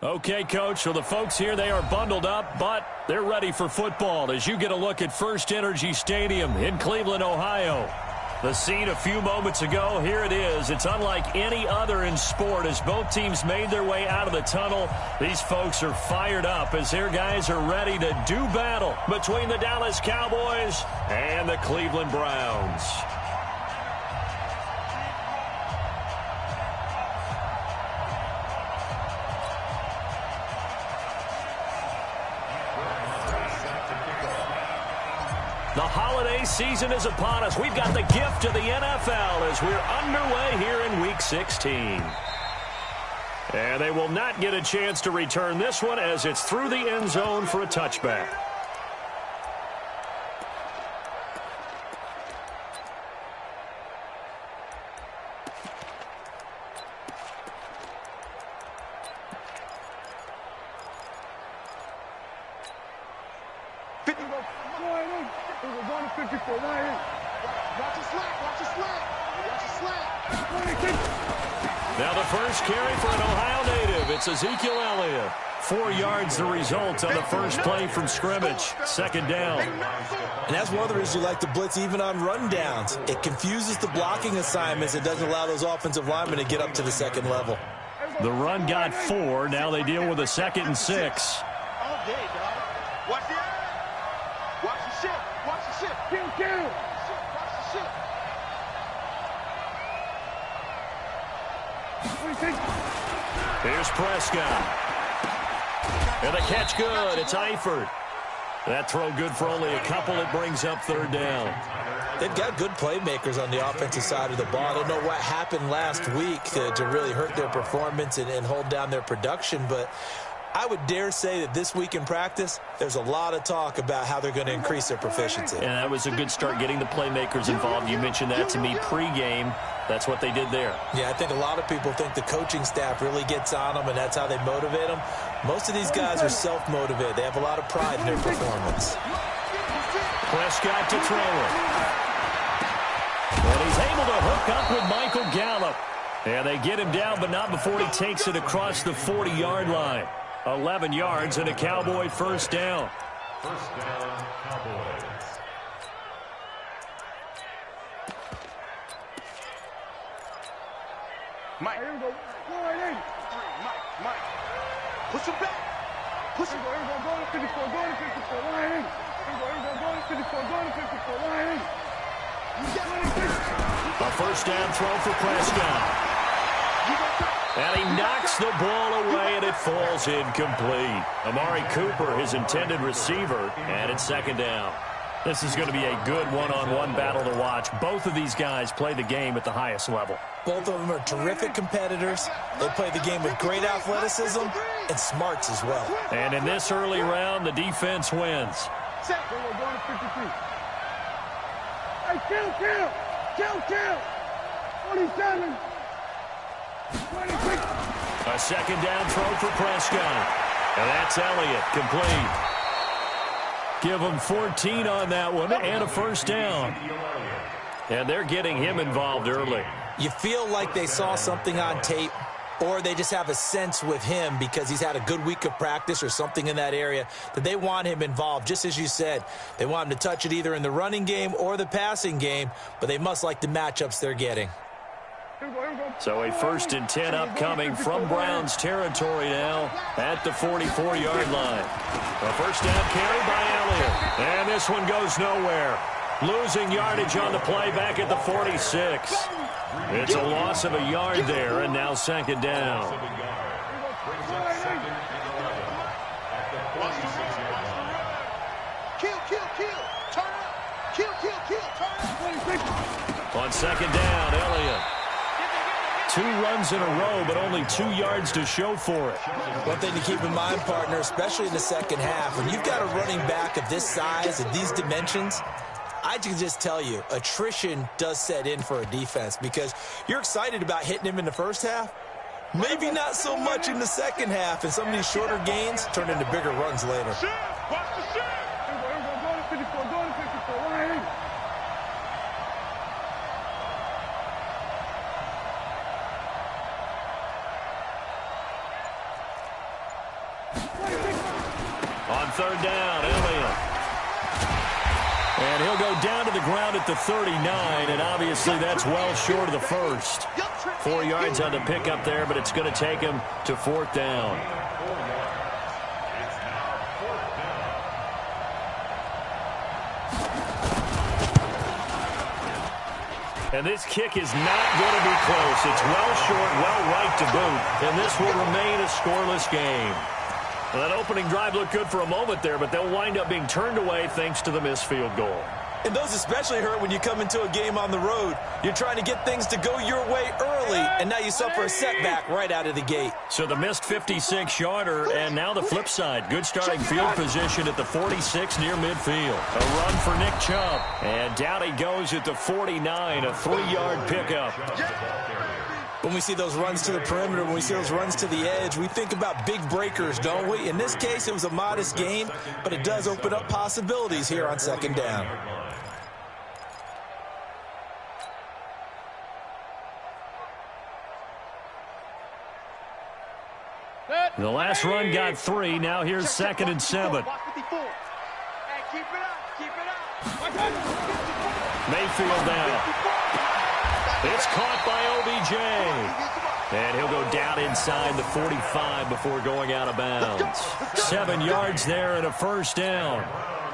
Okay, Coach, so the folks here, they are bundled up, but they're ready for football as you get a look at First Energy Stadium in Cleveland, Ohio. The scene a few moments ago, here it is. It's unlike any other in sport as both teams made their way out of the tunnel. These folks are fired up as their guys are ready to do battle between the Dallas Cowboys and the Cleveland Browns. The holiday season is upon us. We've got the gift of the NFL as we're underway here in Week 16. And they will not get a chance to return this one as it's through the end zone for a touchback. Now the first carry for an Ohio native. It's Ezekiel Elliott. 4 yards the result on the first play from scrimmage. Second down. And that's one of the reasons you like to blitz even on rundowns. It confuses the blocking assignments. It doesn't allow those offensive linemen to get up to the second level. The run got 4. Now they deal with a 2nd and 6. All day, dog. Watch the Watch the ship. Watch the ship. Kill. Watch the ship. Here's Prescott. And the catch good. It's Eifert. That throw good for only a couple. It brings up third down. They've got good playmakers on the offensive side of the ball. I don't know what happened last week to really hurt their performance and hold down their production, but I would dare say that this week in practice, there's a lot of talk about how they're going to increase their proficiency. And that was a good start getting the playmakers involved. You mentioned that to me pregame. That's what they did there. Yeah, I think a lot of people think the coaching staff really gets on them, and that's how they motivate them. Most of these guys are self-motivated. They have a lot of pride in their performance. Prescott to throw it. And he's able to hook up with Michael Gallup. And they get him down, but not before he takes it across the 40-yard line. 11 yards and a Cowboy first down. First down, Cowboys. Mike. Mike. Push him back. Push him. A first down throw for Prescott. And he knocks the ball away, and it falls incomplete. Amari Cooper, his intended receiver, and it's second down. This is going to be a good one-on-one battle to watch. Both of these guys play the game at the highest level. Both of them are terrific competitors. They play the game with great athleticism and smarts as well. And in this early round, the defense wins. Hey, kill. 47. A second down throw for Prescott. And that's Elliott, complete. Give him 14 on that one and a first down. And they're getting him involved early. You feel like they saw something on tape, or they just have a sense with him because he's had a good week of practice or something in that area that they want him involved. Just as you said, they want him to touch it either in the running game or the passing game, but they must like the matchups they're getting. So a 1st and 10 upcoming from Browns territory now at the 44-yard line. A first down carry by Elliott. And this one goes nowhere. Losing yardage on the play back at the 46. It's a loss of a yard there, and now second down. On second down, Elliott. 2 runs in a row, but only 2 yards to show for it. One thing to keep in mind, partner, especially in the second half, when you've got a running back of this size and these dimensions, I can just tell you, attrition does set in for a defense because you're excited about hitting him in the first half. Maybe not so much in the second half, and some of these shorter gains turn into bigger runs later. On third down, Elliott. And he'll go down to the ground at the 39, and obviously that's well short of the first. 4 yards on the pickup there, but it's going to take him to fourth down. And this kick is not going to be close. It's well short, well right to boot, and this will remain a scoreless game. Well, that opening drive looked good for a moment there, but they'll wind up being turned away thanks to the missed field goal. And those especially hurt when you come into a game on the road. You're trying to get things to go your way early, and now you suffer a setback right out of the gate. So the missed 56-yarder, and now the flip side. Good starting field position at the 46 near midfield. A run for Nick Chubb. And down he goes at the 49, a 3-yard pickup. When we see those runs to the perimeter, when we see those runs to the edge, we think about big breakers, don't we? In this case, it was a modest gain, but it does open up possibilities here on second down. The last run got 3. Now here's second and 7. Mayfield down. It's caught by OBJ. And he'll go down inside the 45 before going out of bounds. 7 yards there and a first down.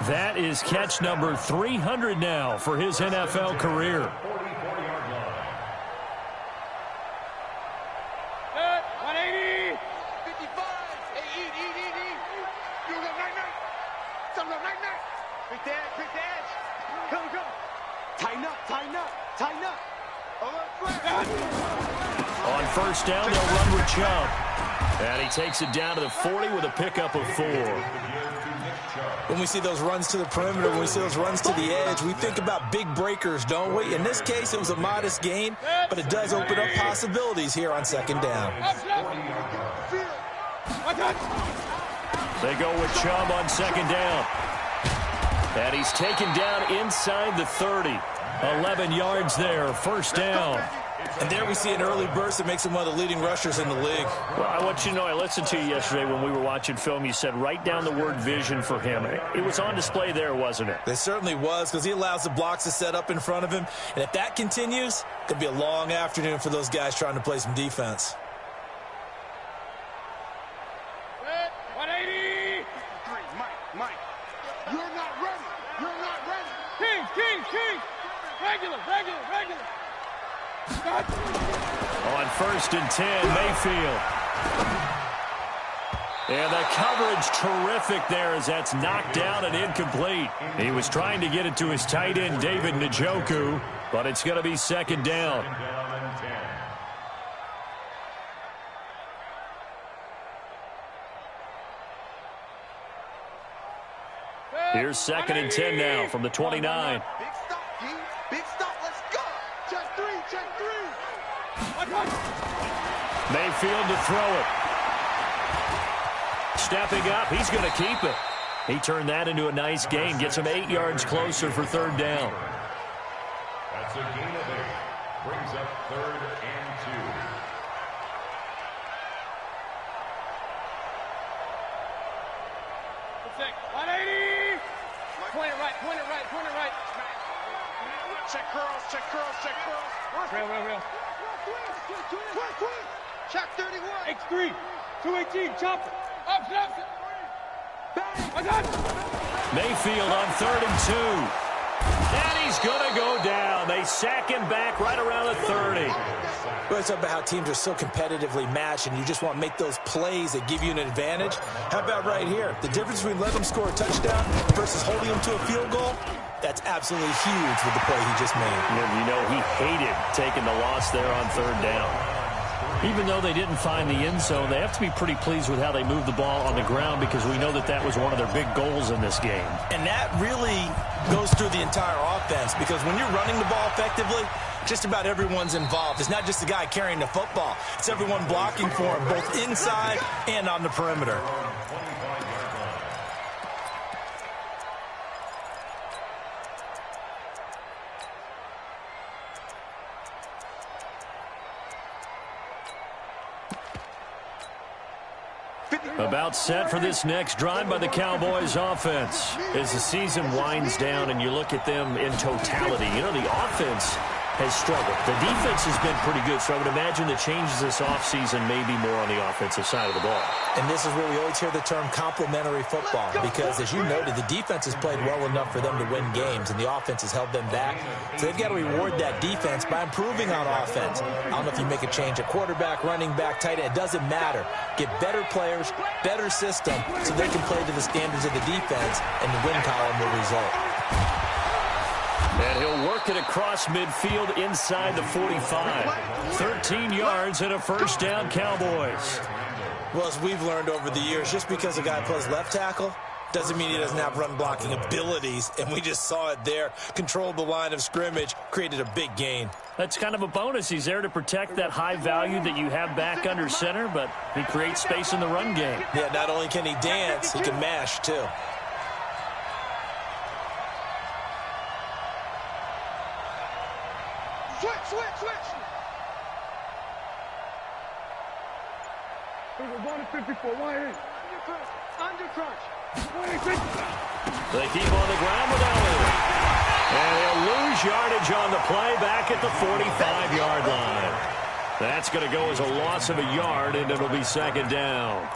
That is catch number 300 now for his NFL career. On first down, they'll run with Chubb. And he takes it down to the 40 with a pickup of 4. When we see those runs to the perimeter, when we see those runs to the edge, we think about big breakers, don't we? In this case, it was a modest gain, but it does open up possibilities here on second down. They go with Chubb on second down. And he's taken down inside the 30. 11 yards there, first down. And there we see an early burst that makes him one of the leading rushers in the league. Well, I want you to know, I listened to you yesterday when we were watching film. You said write down the word vision for him. It was on display there, wasn't it? It certainly was, because he allows the blocks to set up in front of him. And if that continues, it could be a long afternoon for those guys trying to play some defense. 180. Mike. You're not ready. You're not ready. King. Regular. On first and 10, Mayfield. And the coverage terrific there as that's knocked down and incomplete. He was trying to get it to his tight end, David Njoku, but it's going to be second down. Here's second and 10 now from the 29. Big stop, let's go. Check three. Mayfield to throw it. Stepping up, he's going to keep it. He turned that into a nice gain, gets him 8 yards closer for third down. That's a gain of 8. Brings up third and 2. Point it right. Check curls. Real. Check 31. X3. 218. Chopper. Up. Bang. Mayfield on third and 2. And he's going to go down. They sack him back right around the 30. Well, it's about how teams are so competitively matched, and you just want to make those plays that give you an advantage. How about right here? The difference between letting them score a touchdown versus holding them to a field goal, that's absolutely huge with the play he just made. You know, he hated taking the loss there on third down. Even though they didn't find the end zone, they have to be pretty pleased with how they moved the ball on the ground, because we know that was one of their big goals in this game. And that really goes through the entire offense, because when you're running the ball effectively, just about everyone's involved. It's not just the guy carrying the football. It's everyone blocking for him, both inside and on the perimeter. About set for this next drive by the Cowboys offense. As the season winds down and you look at them in totality, you know, the offense has struggled. The defense has been pretty good, so I would imagine the changes this offseason may be more on the offensive side of the ball. And this is where we always hear the term complementary football, because as you noted, the defense has played well enough for them to win games, and the offense has held them back. So they've got to reward that defense by improving on offense. I don't know if you make a change at quarterback, running back, tight end. It doesn't matter. Get better players, better system, so they can play to the standards of the defense, and the win column will result. And he'll work it across midfield inside the 45. 13 yards and a first down, Cowboys. Well, as we've learned over the years, just because a guy plays left tackle doesn't mean he doesn't have run blocking abilities, and we just saw it there. Controlled the line of scrimmage, created a big gain. That's kind of a bonus. He's there to protect that high value that you have back under center, but he creates space in the run game. Yeah, not only can he dance, he can mash, too. Switch. We're going to 54. Under crunch. They keep on the ground with Elliott. And he'll lose yardage on the play back at the 45-yard line. That's going to go as a loss of a yard, and it'll be second down.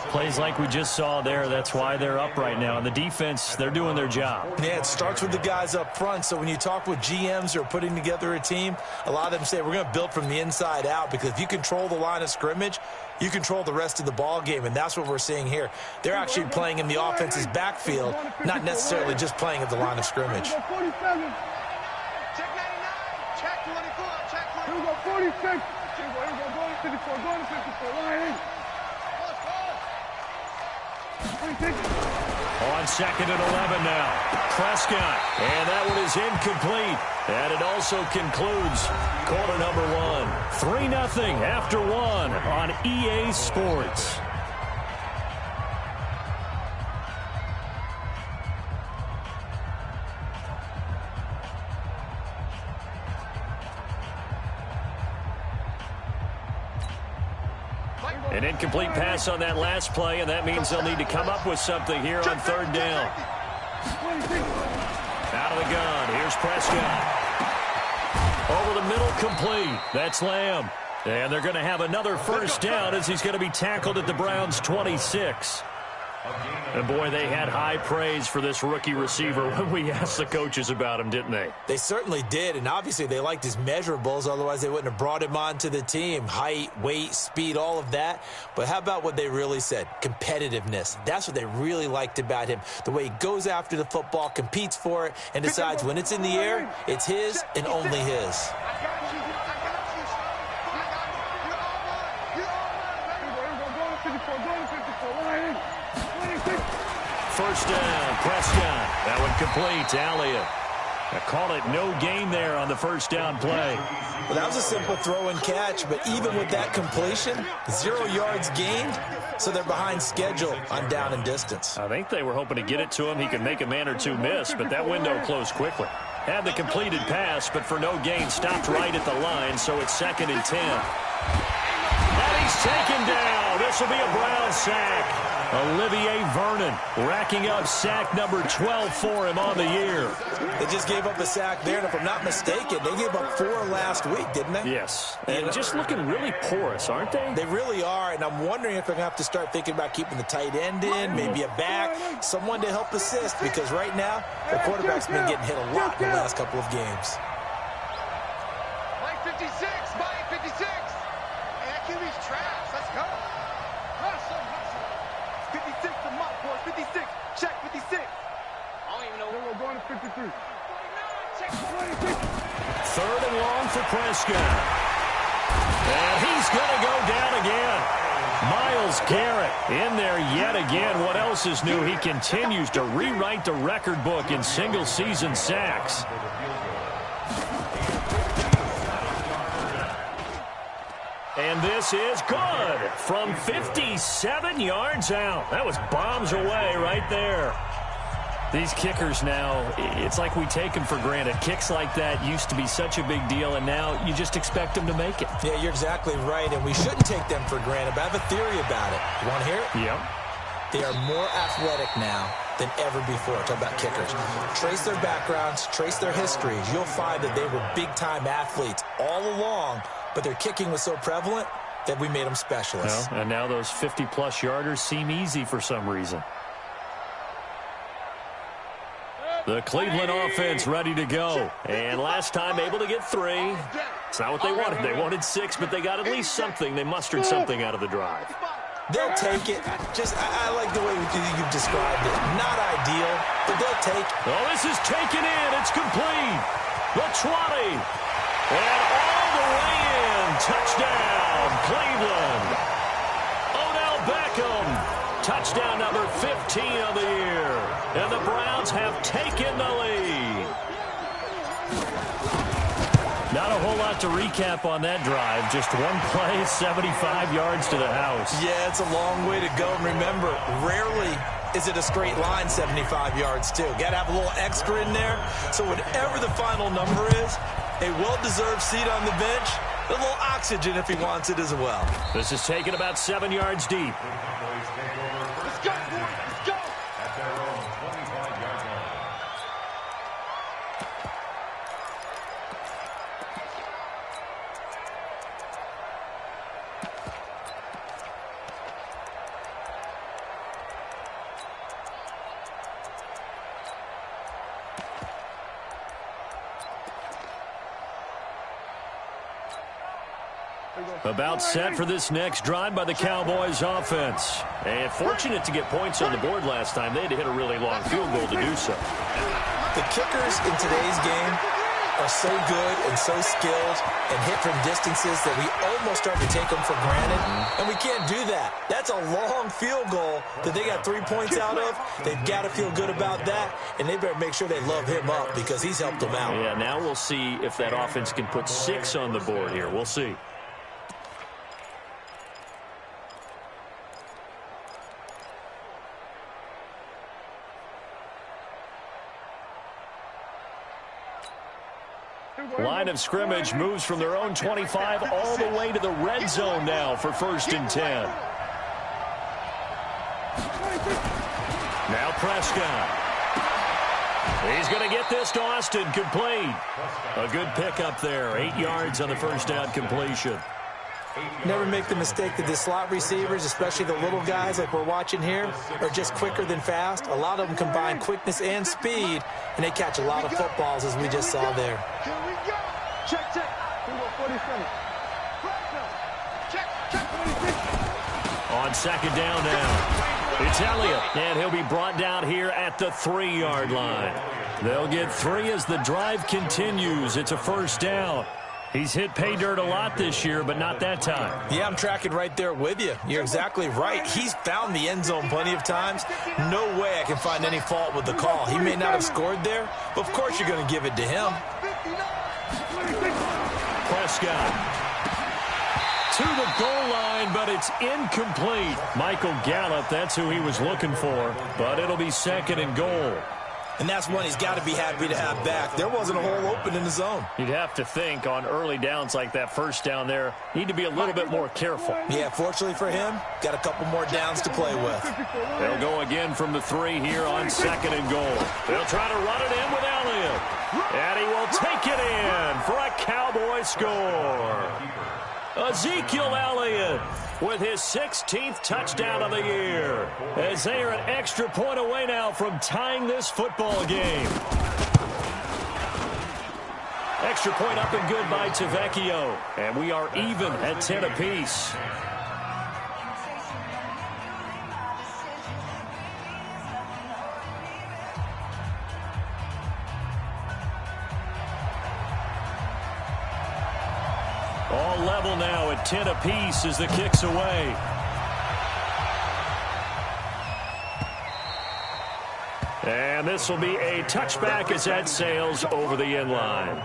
Plays like we just saw there, that's why they're up right now. And the defense, they're doing their job. Yeah, it starts with the guys up front. So when you talk with GMs who are putting together a team, a lot of them say we're going to build from the inside out, because if you control the line of scrimmage, you control the rest of the ball game, and that's what we're seeing here. They're actually playing in the offense's backfield, not necessarily just playing at the line of scrimmage. Check 99. Check 24. Check 24. Here we go, 46. Here we go, going to 54. Going to 54. Line. On second and 11 now. Prescott. And that one is incomplete. And it also concludes quarter number 1. 3-0 after 1 on EA Sports. An incomplete pass on that last play, and that means they'll need to come up with something here on third down. Out of the gun, here's Prescott. Over the middle, complete. That's Lamb. And they're going to have another first down as he's going to be tackled at the Browns' 26. And, boy, they had high praise for this rookie receiver when we asked the coaches about him, didn't they? They certainly did, and obviously they liked his measurables. Otherwise, they wouldn't have brought him onto the team. Height, weight, speed, all of that. But how about what they really said? Competitiveness. That's what they really liked about him. The way he goes after the football, competes for it, and decides when it's in the air, it's his and only his. First down, Prescott. That one complete to Elliott. I call it no gain there on the first down play. Well, that was a simple throw and catch, but even with that completion, 0 yards gained, so they're behind schedule on down and distance. I think they were hoping to get it to him. He could make a man or two miss, but that window closed quickly. Had the completed pass, but for no gain, stopped right at the line, so it's 2nd and 10. And he's taken down. This will be a Brown sack. Olivier Vernon racking up sack number 12 for him on the year. They just gave up a sack there, and if I'm not mistaken, they gave up 4 last week, didn't they? Yes, and just looking really porous, aren't they? They really are, and I'm wondering if they're going to have to start thinking about keeping the tight end in, maybe a back, someone to help assist, because right now, the quarterback's been getting hit a lot in the last couple of games. Mike 56, Mike 56. Hey, that QB's trash. Let's go. Hustle. 56 to Mike, boy. 56. Check 56. I don't even know. We're going to 53. 3rd and long for Prescott. And he's going to go down again. Myles Garrett in there yet again. What else is new? He continues to rewrite the record book in single-season sacks. And this is good from 57 yards out. That was bombs away right there. These kickers now, it's like we take them for granted. Kicks like that used to be such a big deal, and now you just expect them to make it. Yeah, you're exactly right, and we shouldn't take them for granted, but I have a theory about it. You want to hear it? Yep. They are more athletic now than ever before. Talk about kickers. Trace their backgrounds, trace their histories. You'll find that they were big-time athletes all along, but their kicking was so prevalent that we made them specialists. Well, and now those 50-plus yarders seem easy for some reason. The Cleveland offense ready to go. And last time able to get 3. It's not what they wanted. They wanted 6, but they got at least something. They mustered something out of the drive. They'll take it. I like the way you've described it. Not ideal, but they'll take it. Oh, this is taken in. It's complete. The 20. And all the way in. Touchdown, Cleveland. Odell Beckham. Touchdown number 15 of the year. And the Browns have taken the lead. Not a whole lot to recap on that drive. Just one play, 75 yards to the house. Yeah, it's a long way to go. And remember, rarely is it a straight line 75 yards, too. Got to have a little extra in there. So whatever the final number is, a well-deserved seat on the bench, a little oxygen if he wants it as well. This is taken about 7 yards deep. Let's go, boys. Let's go. At their own 25-yard line. About set for this next drive by the Cowboys offense. And fortunate to get points on the board last time. They had to hit a really long field goal to do so. The kickers in today's game are so good and so skilled and hit from distances that we almost start to take them for granted. And we can't do that. That's a long field goal that they got 3 points out of. They've got to feel good about that, and they better make sure they love him up because he's helped them out. Yeah, now we'll see if that offense can put 6 on the board here. We'll see. Line of scrimmage moves from their own 25 all the way to the red zone now for 1st and 10. Now Prescott. He's going to get this to Austin, complete. A good pickup there, 8 yards on the first down completion. Never make the mistake that the slot receivers, especially the little guys like we're watching here, are just quicker than fast. A lot of them combine quickness and speed, and they catch a lot of footballs, as we just saw there. Here we go. Check, check. We go 47. Check, check, 46. On 2nd down now, it's Elliott, and he'll be brought down here at the 3-yard line. They'll get 3 as the drive continues. It's a 1st down. He's hit pay dirt a lot this year, but not that time. Yeah, I'm tracking right there with you. You're exactly right. He's found the end zone plenty of times. No way I can find any fault with the call. He may not have scored there, but of course you're going to give it to him. Prescott to the goal line, but it's incomplete. Michael Gallup, that's who he was looking for, but it'll be 2nd and goal. And that's one he's got to be happy to have back. There wasn't a hole open in the zone. You'd have to think on early downs like that 1st down there, need to be a little bit more careful. Yeah, fortunately for him, got a couple more downs to play with. They'll go again from the 3 here on 2nd and goal. They'll try to run it in with Elliott. And he will take it in for a Cowboy score. Ezekiel Elliott with his 16th touchdown of the year, as they are an extra point away now from tying this football game. Extra point up and good by Tavecchio, and we are even at 10 apiece. All level now at 10 apiece as the kick's away. And this will be a touchback as that sails over the end line.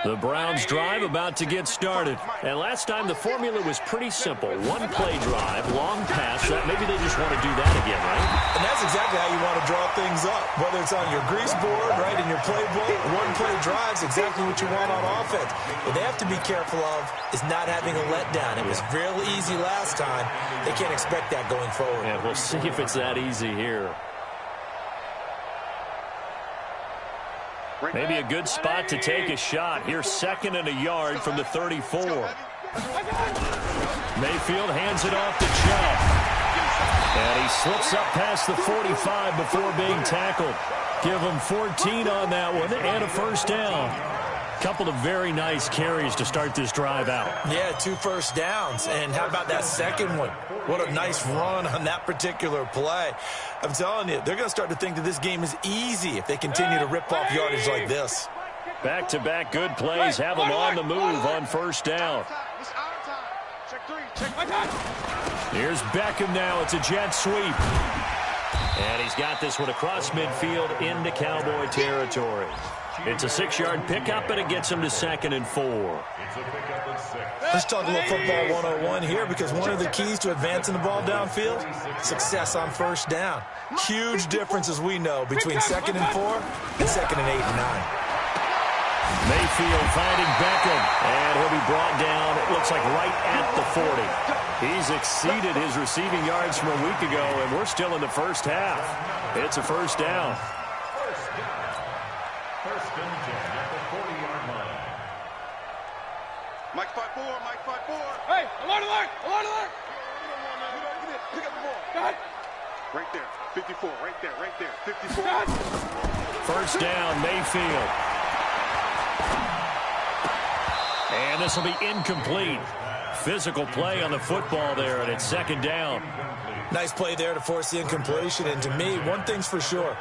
The Browns drive about to get started. And last time the formula was pretty simple. One play drive, long pass. Maybe they just want to do that again, right? And that's exactly how you want to draw things up. Whether it's on your grease board, right, in your playbook, one play drive's exactly what you want on offense. What they have to be careful of is not having a letdown. It was real easy last time. They can't expect that going forward. Yeah, we'll see if it's that easy here. Maybe a good spot to take a shot. Here's 2nd and a yard from the 34. Mayfield hands it off to Chubb. And he slips up past the 45 before being tackled. Give him 14 on that one and a first down. Couple of very nice carries to start this drive out. Yeah, 2 first downs. And how about that second one? What a nice run on that particular play. I'm telling you, they're going to start to think that this game is easy if they continue to rip off yardage like this. Back-to-back good plays have them on the move on first down. Here's Beckham now. It's a jet sweep. And he's got this one across midfield into Cowboy territory. It's a 6-yard pickup, and it gets him to 2nd and 4. Let's talk a little football 101 here, because one of the keys to advancing the ball downfield, success on first down. Huge difference, as we know, between 2nd and 4 and 2nd and 8 and 9. Mayfield finding Beckham, and he'll be brought down, it looks like right at the 40. He's exceeded his receiving yards from a week ago, and we're still in the first half. It's a first down. First and 10 at the 40-yard line. Mike 5-4, Mike 5-4. Hey, alert, alert, alert, alert. Pick up the ball. God. Right there, 54, right there, 54. God. First down, Mayfield. And this will be incomplete. Physical play on the football there, and it's 2nd down. Nice play there to force the incompletion. And to me, one thing's for sure.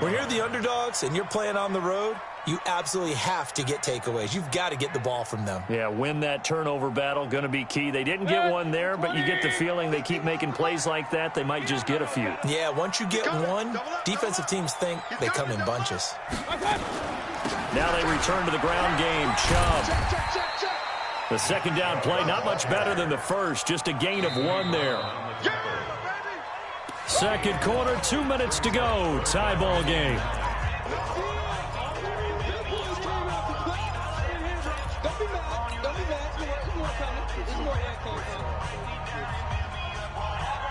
When you're the underdogs and you're playing on the road, you absolutely have to get takeaways. You've got to get the ball from them. Yeah, win that turnover battle, going to be key. They didn't get one there, but you get the feeling they keep making plays like that, they might just get a few. Yeah, once you get one, defensive teams think they come in bunches. Now they return to the ground game. Chubb. The 2nd down play, not much better than the first, just a gain of 1 there. 2nd quarter, 2 minutes to go. Tie ball game.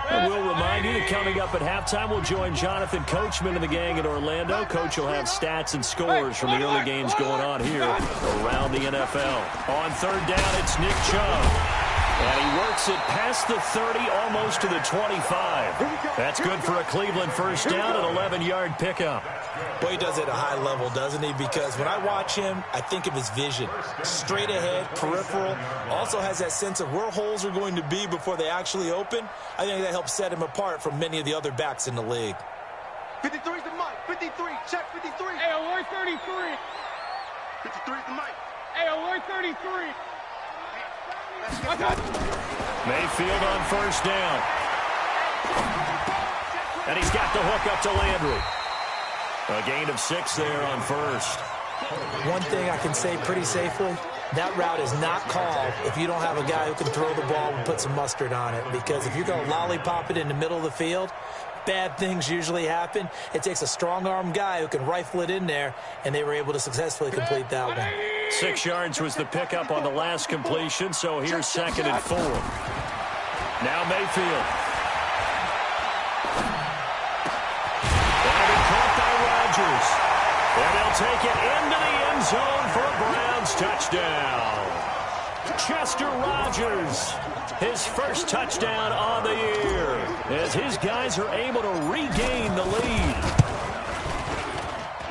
And we'll remind you that coming up at halftime, we'll join Jonathan Coachman and the gang in Orlando. Coach will have stats and scores from the early games going on here around the NFL. On 3rd down, it's Nick Chubb. And he works it past the 30, almost to the 25. That's good for a Cleveland first down, an 11-yard pickup. Boy, he does it at a high level, doesn't he? Because when I watch him, I think of his vision. Straight ahead, peripheral. Also has that sense of where holes are going to be before they actually open. I think that helps set him apart from many of the other backs in the league. 53's the mic. 53. Check 53. Hey, alert 33. 53's the mic. Hey, alert 33. Mayfield on first down. And he's got the hook up to Landry. A gain of 6 there on first. One thing I can say pretty safely, that route is not called if you don't have a guy who can throw the ball and put some mustard on it. Because if you're going to lollipop it in the middle of the field, bad things usually happen. It takes a strong-arm guy who can rifle it in there, and they were able to successfully complete that one. 6 yards was the pickup on the last completion, so here's 2nd and 4. Now Mayfield. That'll be caught by Rodgers. And they'll take it into the end zone for a Browns touchdown. Chester Rogers, his first touchdown on the year, as his guys are able to regain the lead.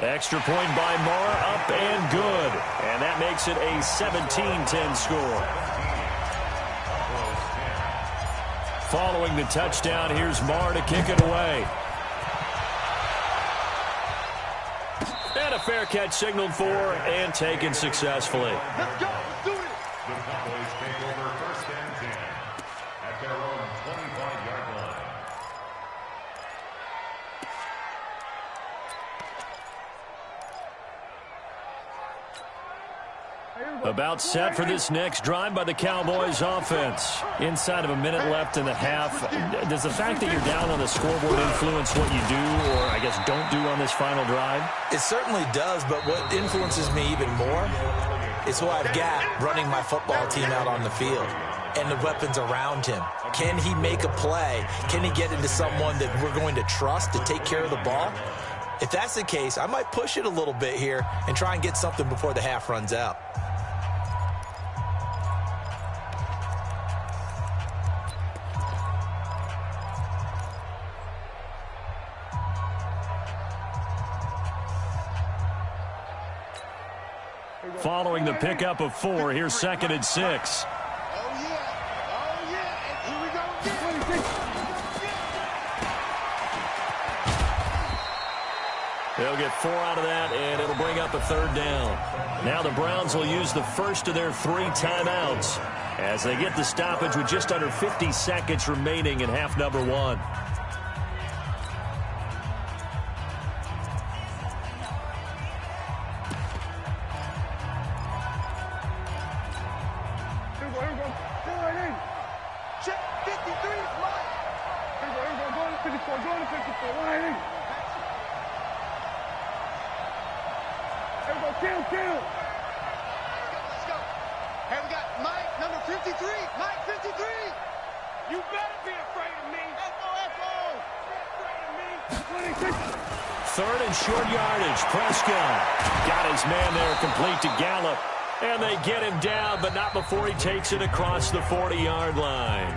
Extra point by Marr, up and good. And that makes it a 17-10 score. Following the touchdown, here's Marr to kick it away. And a fair catch signaled for and taken successfully. Let's go. Let's do this. The Cowboys take over 1st and 10 at their own 25-yard line. Hey, About set for this next drive by the Cowboys offense. Inside of a minute left in the half. Does the fact that you're down on the scoreboard influence what you do, or I guess don't do on this final drive? It certainly does, but what influences me even more is who I've got running my football team out on the field and the weapons around him. Can he make a play? Can he get into someone that we're going to trust to take care of the ball? If that's the case, I might push it a little bit here and try and get something before the half runs out. Following the pickup of 4, here's 2nd and 6. Oh, yeah. Oh, yeah. And here we go again. They'll get 4 out of that, and it'll bring up a 3rd down. Now the Browns will use the first of their 3 timeouts as they get the stoppage with just under 50 seconds remaining in half number 1. Third and short yardage. Prescott got his man there complete to Gallup. And they get him down, but not before he takes it across the 40-yard line.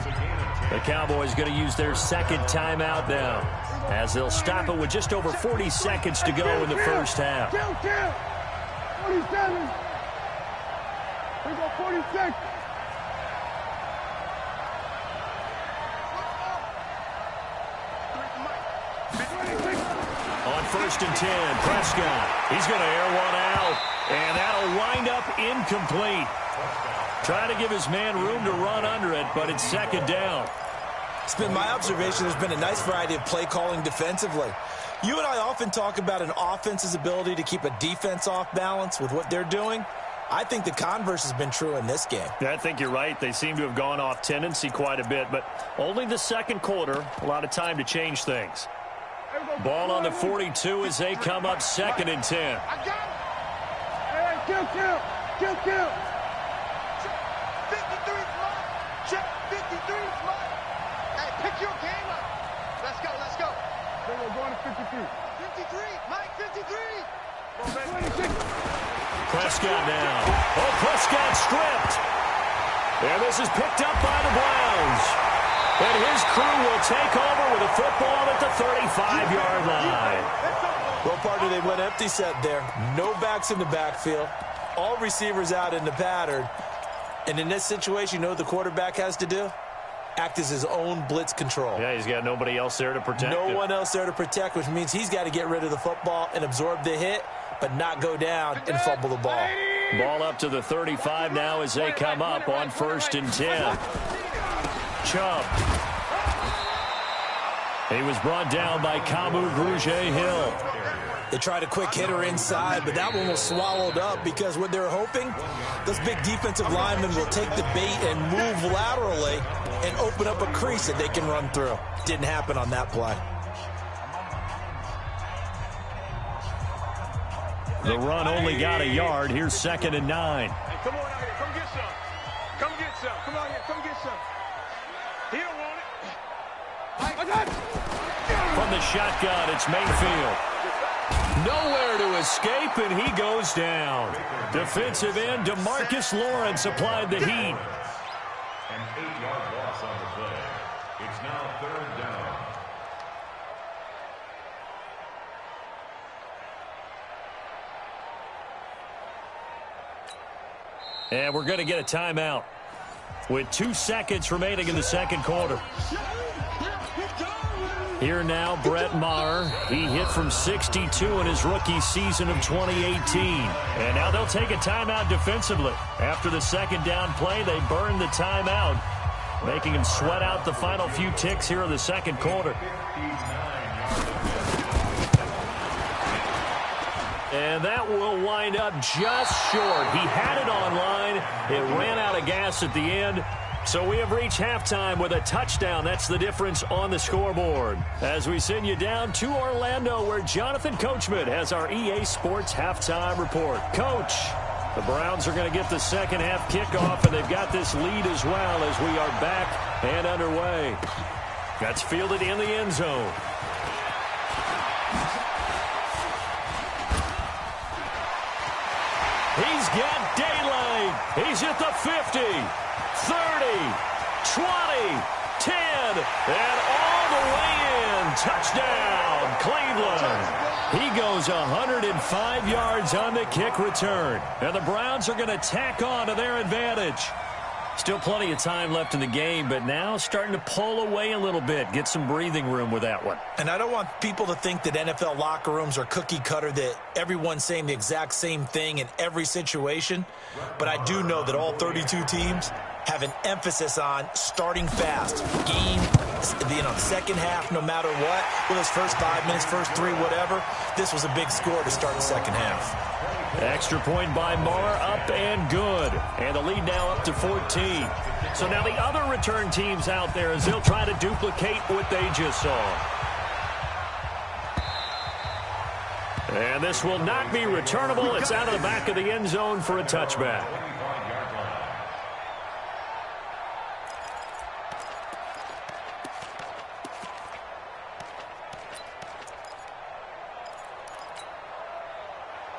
The Cowboys going to use their 2nd timeout now, as they'll stop it with just over 40 seconds to go in the first half. 47. We go 46. On 1st and 10, Prescott. He's going to air one out, and that'll wind up incomplete. Trying to give his man room to run under it, but it's 2nd down. It's been my observation there's been a nice variety of play calling defensively. You and I often talk about an offense's ability to keep a defense off balance with what they're doing. I think the converse has been true in this game. I think you're right. They seem to have gone off tendency quite a bit, but only the 2nd quarter, a lot of time to change things. Ball on the 42 as they come up 2nd and 10. I got it. Hey, kill. 53 is mine. Check. 53 is mine. Hey, pick your game up. Let's go. They go going to 53. 53. Mike, 53. 26. Prescott now. Oh, Prescott stripped. And this is picked up by the Browns. And his crew will take over with a football at the 35-yard line. Well, partner, they went empty set there. No backs in the backfield. All receivers out in the pattern. And in this situation, you know what the quarterback has to do? Act as his own blitz control. Yeah, he's got nobody else there to protect No him. one else there to protect, which means he's got to get rid of the football and absorb the hit, but not go down and fumble the ball. Ball up to the 35 now as they come up on 1st and 10. Chubb. He was brought down by Kamu Grugier-Hill. They tried a quick hitter inside, but that one was swallowed up because what they're hoping, those big defensive linemen will take the bait and move laterally and open up a crease that they can run through. Didn't happen on that play. The run only got a yard. Here's 2nd and 9. Hey, come on out here. Come get some. Come on here. Come get some. He don't want it. I got it. From the shotgun, it's Mayfield. Nowhere to escape, and he goes down. Defensive end DeMarcus Lawrence applied the heat. An 8-yard loss on the play. It's now 3rd down. And we're going to get a timeout with 2 seconds remaining in the 2nd quarter. Here now, Brett Maher. He hit from 62 in his rookie season of 2018. And now they'll take a timeout defensively. After the 2nd down play, they burn the timeout, making him sweat out the final few ticks here in the 2nd quarter. And that will wind up just short. He had it online. It ran out of gas at the end. So we have reached halftime with a touchdown. That's the difference on the scoreboard. As we send you down to Orlando, where Jonathan Coachman has our EA Sports halftime report. Coach, the Browns are going to get the second half kickoff, and they've got this lead as well as we are back and underway. That's fielded in the end zone. He's got daylight. He's at the 50, 30, 20, 10, and all the way in. Touchdown, Cleveland. He goes 105 yards on the kick return. And the Browns are going to tack on to their advantage. Still plenty of time left in the game, but now starting to pull away a little bit. Get some breathing room with that one. And I don't want people to think that NFL locker rooms are cookie cutter, that everyone's saying the exact same thing in every situation. But I do know that all 32 teams have an emphasis on starting fast. Game, second half, no matter what. Whether it's first 5 minutes, first 3, whatever. This was a big score to start the second half. Extra point by Marr, up and good. And the lead now up to 14. So now the other return teams out there as they'll try to duplicate what they just saw. And this will not be returnable. It's out of the back of the end zone for a touchback.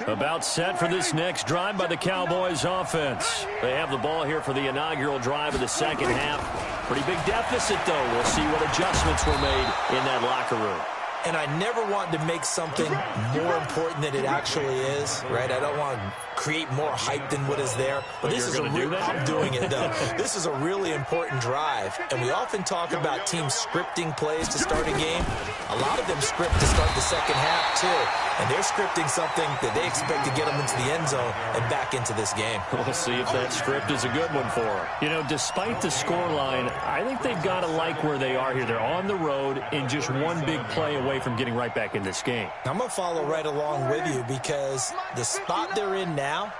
About set for this next drive by the Cowboys offense. They have the ball here for the inaugural drive of the second half. Pretty big deficit, though. We'll see what adjustments were made in that locker room. And I never want to make something more important than it actually is, right? I don't want to create more hype than what is there. But this is I'm doing it, though. This is a really important drive. And we often talk about teams scripting plays to start a game. A lot of them script to start the second half, too. And they're scripting something that they expect to get them into the end zone and back into this game. We'll see if that script is a good one for them. You know, despite the scoreline, I think they've got to like where they are here. They're on the road and just one big play away from getting right back in this game. I'm going to follow right along with you because the spot they're in now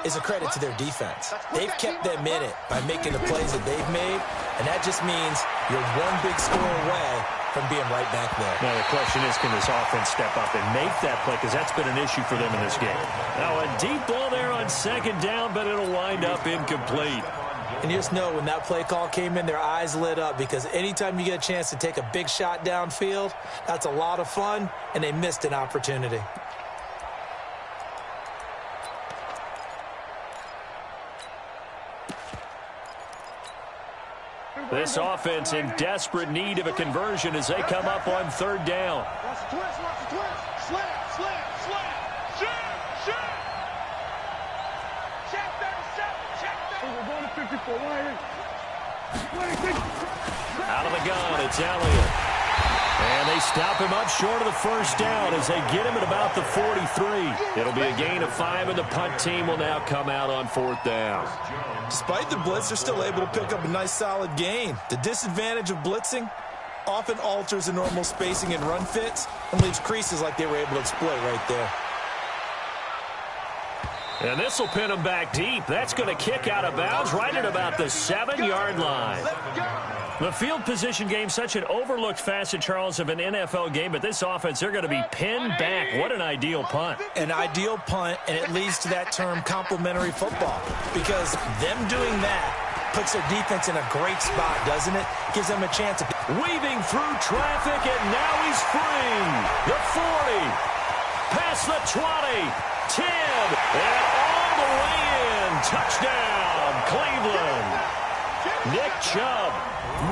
is a credit to their defense. They've kept them in it by making the plays that they've made, and that just means you're one big score away from being right back there. Now, the question is, can this offense step up and make that play? Because that's been an issue for them in this game. Now, a deep ball there on second down, but it'll wind up incomplete. And you just know when that play call came in, their eyes lit up because anytime you get a chance to take a big shot downfield, that's a lot of fun, and they missed an opportunity. This offense in desperate need of a conversion as they come up on third down. Watch the twist, watch the twist. Slam, slam, slam. Check, check. Check 37, check 37. We're going to 54. Out of the gun, it's Elliott. And they stop him up short of the first down as they get him at about the 43. It'll be a gain of 5, and the punt team will now come out on fourth down. Despite the blitz, they're still able to pick up a nice, solid gain. The disadvantage of blitzing often alters the normal spacing and run fits and leaves creases like they were able to exploit right there. And this will pin them back deep. That's going to kick out of bounds right at about the 7-yard line. The field position game, such an overlooked facet, Charles, of an NFL game, but this offense, they're going to be pinned back. What an ideal punt. An ideal punt, and it leads to that term complementary football, because them doing that puts their defense in a great spot, doesn't it? Gives them a chance. Weaving through traffic, and now he's free. The 40, past the 20, 10, and all the way in. Touchdown, Cleveland. Nick Chubb,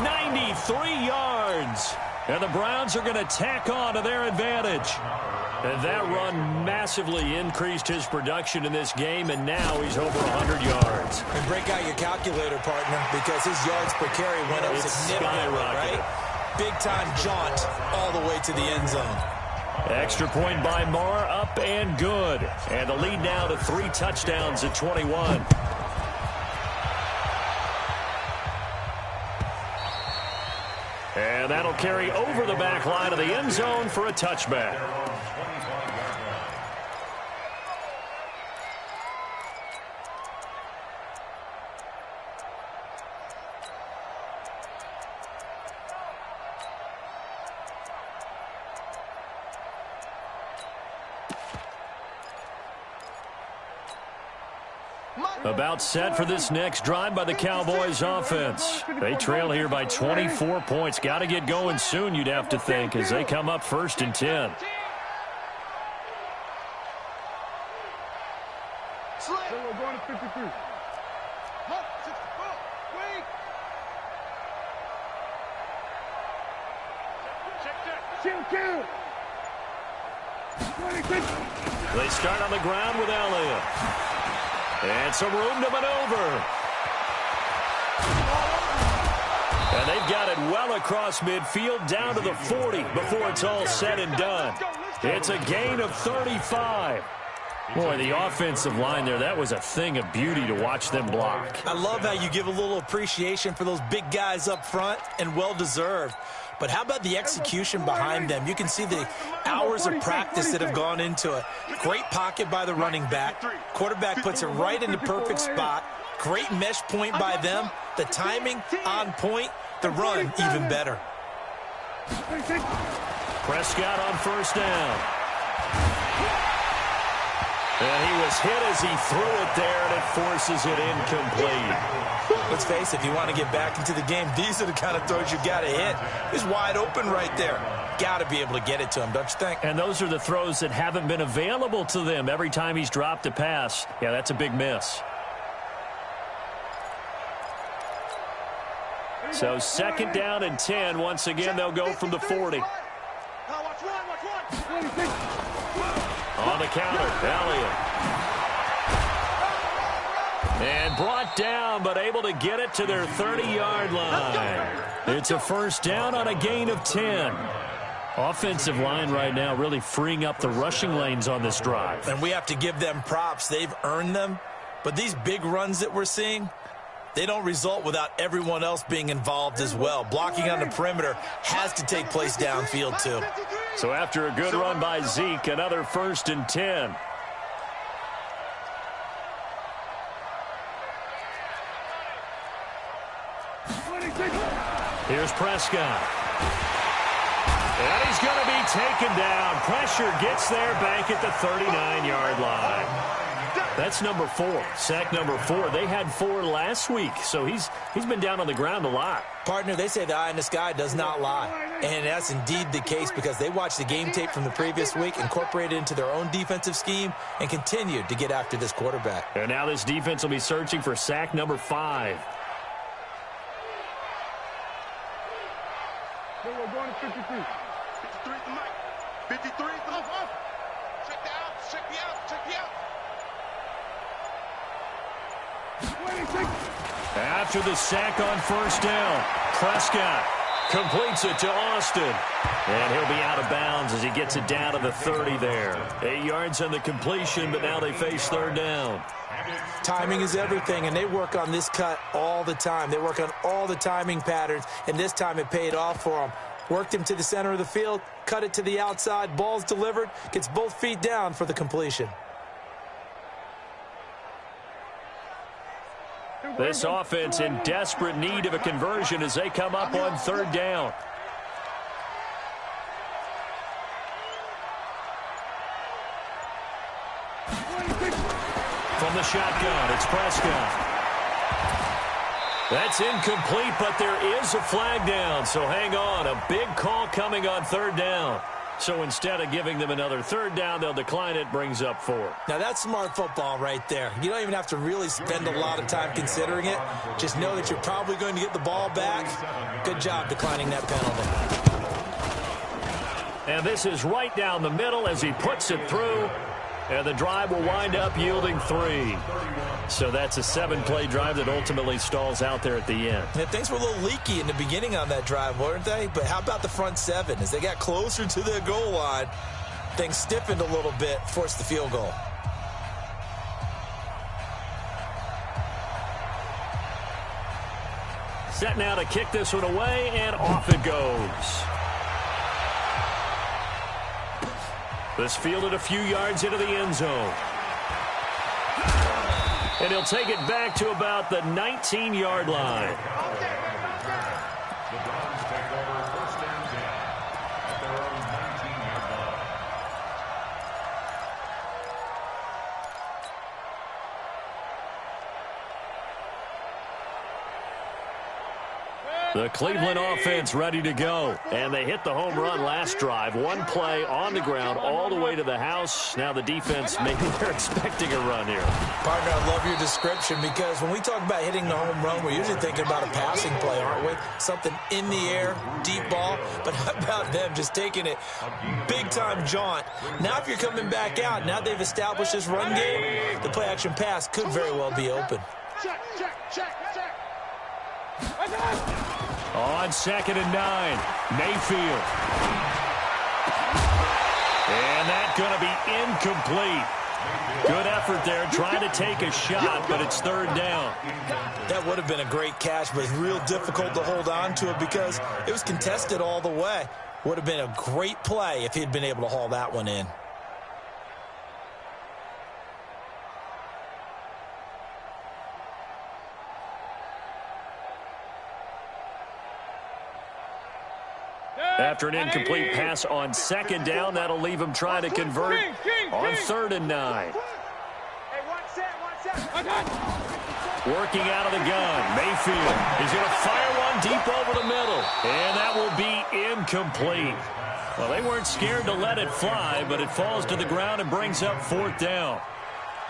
93 yards. And the Browns are going to tack on to their advantage. And that run massively increased his production in this game, and now he's over 100 yards. And break out your calculator, partner, because his yards per carry went up significantly, right? Big-time jaunt all the way to the end zone. Extra point by Marr, up and good. And the lead now to 3 touchdowns at 21. And that'll carry over the back line of the end zone for a touchback. About set for this next drive by the Cowboys offense. They trail here by 24 points. Got to get going soon, you'd have to think, as they come up 1st and 10. We're going to 53. They start on the ground with Elliott. And some room to maneuver. And they've got it well across midfield down to the 40 before it's all said and done. It's a gain of 35. Boy, the offensive line there, that was a thing of beauty to watch them block. I love how you give a little appreciation for those big guys up front, and well-deserved. But how about the execution behind them? You can see the hours of practice that have gone into it. Great pocket by the running back. Quarterback puts it right in the perfect spot. Great mesh point by them. The timing on point. The run even better. Prescott on 1st down. And he was hit as he threw it there, and it forces it incomplete. Let's face it, if you want to get back into the game, these are the kind of throws you got to hit. He's wide open right there. Got to be able to get it to him, don't you think? And those are the throws that haven't been available to them every time he's dropped a pass. Yeah, that's a big miss. So 2nd down and 10. Once again, they'll go from the 40. On the counter, Elliott. And brought down, but able to get it to their 30-yard line. It's a 1st down on a gain of 10. Offensive line right now really freeing up the rushing lanes on this drive. And we have to give them props. They've earned them. But these big runs that we're seeing, they don't result without everyone else being involved as well. Blocking on the perimeter has to take place downfield too. So after a good run by Zeke, another 1st and 10. Here's Prescott. And he's going to be taken down. Pressure gets there back at the 39-yard line. That's number 4, sack number 4. They had 4 last week, so he's been down on the ground a lot. Partner, they say the eye in the sky does not lie. And that's indeed the case because they watched the game tape from the previous week, incorporated it into their own defensive scheme, and continued to get after this quarterback. And now this defense will be searching for sack number 5. We're going to 53. 53 to Mike. 53 off. Check the out. Check the out. Check the out. After the sack on 1st down, Prescott completes it to Austin. And he'll be out of bounds as he gets it down to the 30 there. 8 yards on the completion, but now they face 3rd down. Timing is everything, and they work on this cut all the time. They work on all the timing patterns, and this time it paid off for them. Worked him to the center of the field, cut it to the outside, ball's delivered, gets both feet down for the completion. This offense in desperate need of a conversion as they come up on 3rd down. From the shotgun, it's Prescott. That's incomplete, but there is a flag down, so hang on. A big call coming on 3rd down. So instead of giving them another 3rd down, they'll decline it, brings up 4. Now, that's smart football right there. You don't even have to really spend a lot of time considering it. Just know that you're probably going to get the ball back. Good job declining that penalty. And this is right down the middle as he puts it through. And the drive will wind up yielding 3. So that's a 7-play drive that ultimately stalls out there at the end. Yeah, things were a little leaky in the beginning on that drive, weren't they? But how about the front 7? As they got closer to their goal line, things stiffened a little bit, forced the field goal. Set now to kick this one away, and off it goes. This fielded a few yards into the end zone. And he'll take it back to about the 19-yard line. The Browns take over 1st and 10 at their own 19-yard line. The Cleveland offense ready to go. And they hit the home run last drive. One play on the ground all the way to the house. Now the defense, maybe they're expecting a run here. Partner, I love your description because when we talk about hitting the home run, we're usually thinking about a passing play, aren't we? Something in the air, deep ball. But how about them just taking it big-time jaunt? Now if you're coming back out, now they've established this run game, the play-action pass could very well be open. Check. On 2nd and 9, Mayfield. And that's going to be incomplete. Good effort there, trying to take a shot, but it's 3rd down. That would have been a great catch, but it's real difficult to hold on to it because it was contested all the way. Would have been a great play if he'd been able to haul that one in. After an incomplete pass on 2nd down, that'll leave him trying to convert on 3rd and 9. Working out of the gun, Mayfield is going to fire one deep over the middle, and that will be incomplete. Well, they weren't scared to let it fly, but it falls to the ground and brings up 4th down.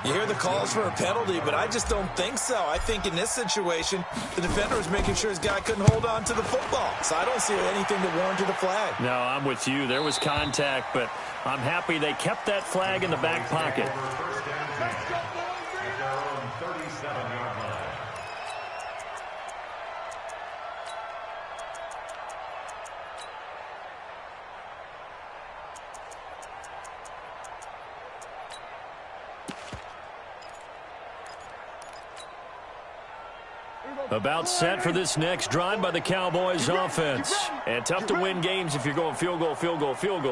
You hear the calls for a penalty, but I just don't think so. I think in this situation, the defender was making sure his guy couldn't hold on to the football. So I don't see anything that warranted a flag. No, I'm with you. There was contact, but I'm happy they kept that flag in the back pocket. About set for this next drive by the Cowboys offense. And tough to win games if you're going field goal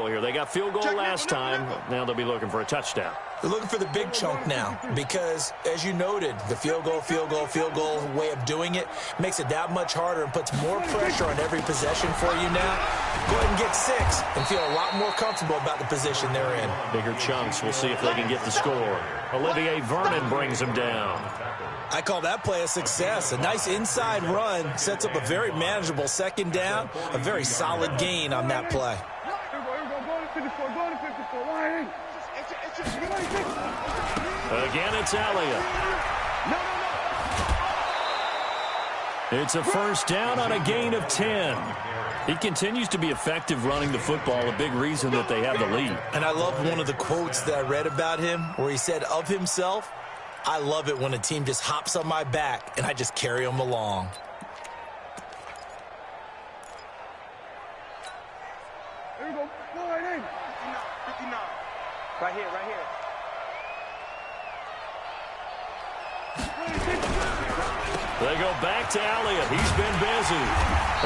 here. They got field goal last time. Now they'll be looking for a touchdown. They're looking for the big chunk now because, as you noted, the field goal way of doing it makes it that much harder and puts more pressure on every possession for you now. Go ahead and get 6 and feel a lot more comfortable about the position they're in. Bigger chunks. We'll see if they can get the score. Olivier Vernon brings them down. I call that play a success. A nice inside run sets up a very manageable 2nd down, a very solid gain on that play. Again, it's Elliott. It's a 1st down on a gain of 10. He continues to be effective running the football, a big reason that they have the lead. And I love one of the quotes that I read about him where he said of himself, I love it when a team just hops on my back and I just carry them along. There you go. Go right in. 59. Right here. They go back to Elliott. He's been busy.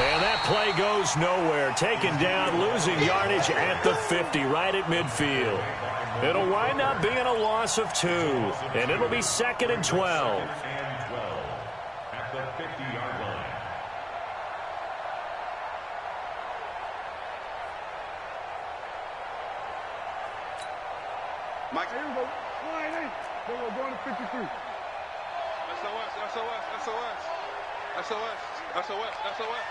And that play goes nowhere. Taken down, losing yardage at the 50, right at midfield. It'll wind up being a loss of 2, and it'll be 2nd and 12. At the 50-yard line. Mike, here we go. Line 8. We're going to 53. SOS.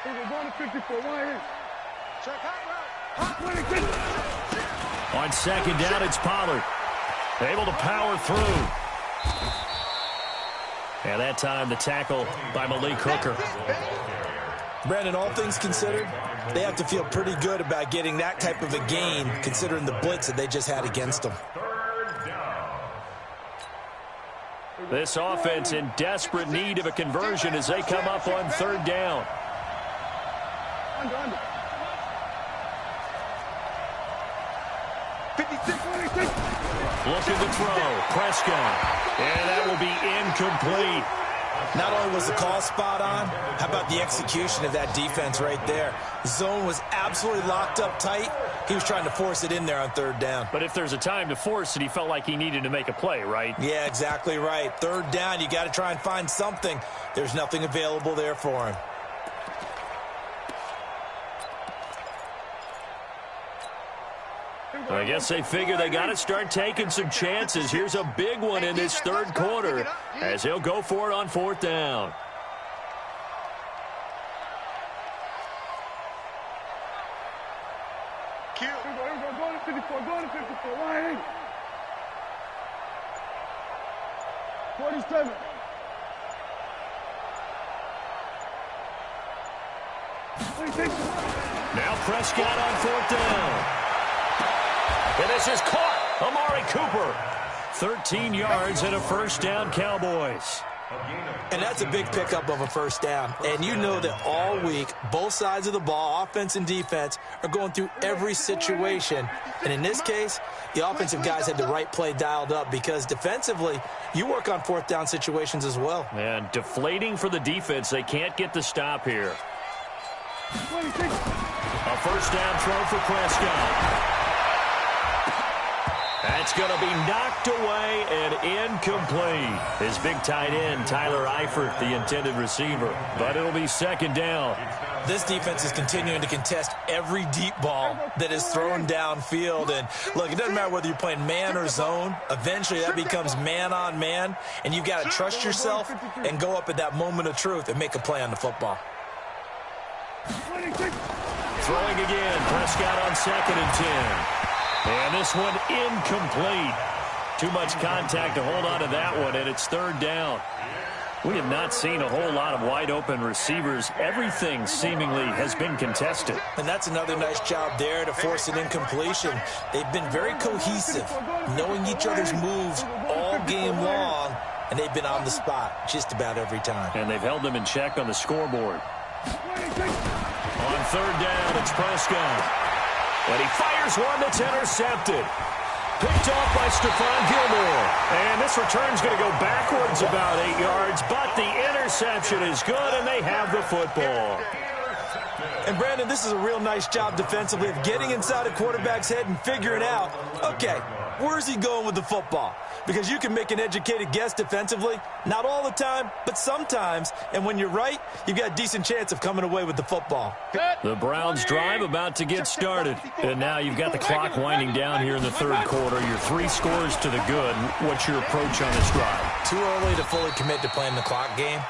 We're going to 54. Line 8. Check hot route. On 2nd down, it's Pollard. Able to power through. And that time, the tackle by Malik Hooker. Brandon, all things considered, they have to feel pretty good about getting that type of a gain, considering the blitz that they just had against them. This offense in desperate need of a conversion as they come up on 3rd down. Under. 56. Looking to throw. Prescott. And that will be incomplete. Not only was the call spot on, how about the execution of that defense right there? Zone was absolutely locked up tight. He was trying to force it in there on 3rd down. But if there's a time to force it, he felt like he needed to make a play, right? Yeah, exactly right. 3rd down, you got to try and find something. There's nothing available there for him. I guess they figure they got to start taking some chances. Here's a big one in this 3rd quarter as he'll go for it on 4th down. IQ. Here we go. Go to 54. Go to 54. Line. 47. Now Prescott on 4th down. And this is caught. Amari Cooper. 13 yards and a 1st down, Cowboys. And that's a big pickup of a 1st down. And you know that all week, both sides of the ball, offense and defense, are going through every situation. And in this case, the offensive guys had the right play dialed up because defensively, you work on 4th down situations as well. And deflating for the defense. They can't get the stop here. A 1st down throw for Prescott. That's going to be knocked away and incomplete. His big tight end, Tyler Eifert, the intended receiver. But it'll be 2nd down. This defense is continuing to contest every deep ball that is thrown downfield. And, look, it doesn't matter whether you're playing man or zone. Eventually, that becomes man-on-man. And you've got to trust yourself and go up at that moment of truth and make a play on the football. Throwing again. Prescott on 2nd and 10. And this one incomplete. Too much contact to hold on to that one, and it's 3rd down. We have not seen a whole lot of wide-open receivers. Everything seemingly has been contested. And that's another nice job there to force an incompletion. They've been very cohesive, knowing each other's moves all game long, and they've been on the spot just about every time. And they've held them in check on the scoreboard. On 3rd down, it's Prescott. And he fires one that's intercepted. Picked off by Stephon Gilmore. And this return's going to go backwards about 8 yards, but the interception is good, and they have the football. And, Brandon, this is a real nice job defensively of getting inside a quarterback's head and figuring out, okay, where's he going with the football? Because you can make an educated guess defensively, not all the time, but sometimes. And when you're right, you've got a decent chance of coming away with the football. The Browns drive about to get started. And now you've got the clock winding down here in the 3rd quarter. Your 3 scores to the good. What's your approach on this drive? Too early to fully commit to playing the clock game.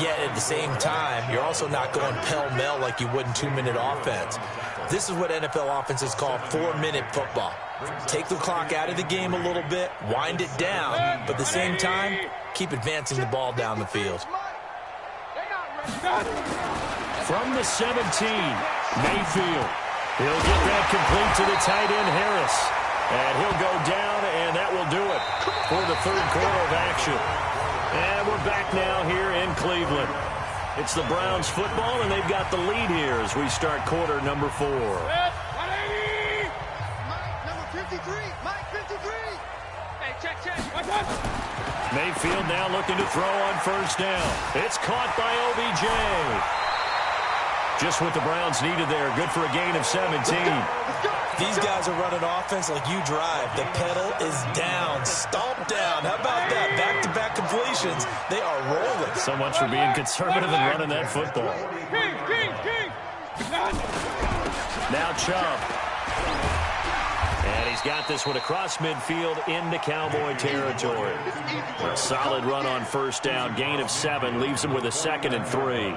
Yet at the same time, you're also not going pell-mell like you would in 2-minute offense. This is what NFL offenses call 4-minute football. Take the clock out of the game a little bit, wind it down, but at the same time, keep advancing the ball down the field. From the 17, Mayfield. He'll get that complete to the tight end, Harris. And he'll go down, and that will do it for the 3rd quarter of action. And we're back now here in Cleveland. It's the Browns football, and they've got the lead here as we start quarter number 4. Mike, number 53. Mike, 53. Hey, check. Watch out. Mayfield now looking to throw on 1st down. It's caught by OBJ. Just what the Browns needed there. Good for a gain of 17. These guys are running offense like you drive. The pedal is down. Stomp down. How about that? Back-to-back completions. They are rolling. So much for being conservative and running that football. Now Chubb. And he's got this one across midfield into Cowboy territory. A solid run on 1st down. Gain of 7 leaves him with a 2nd and 3.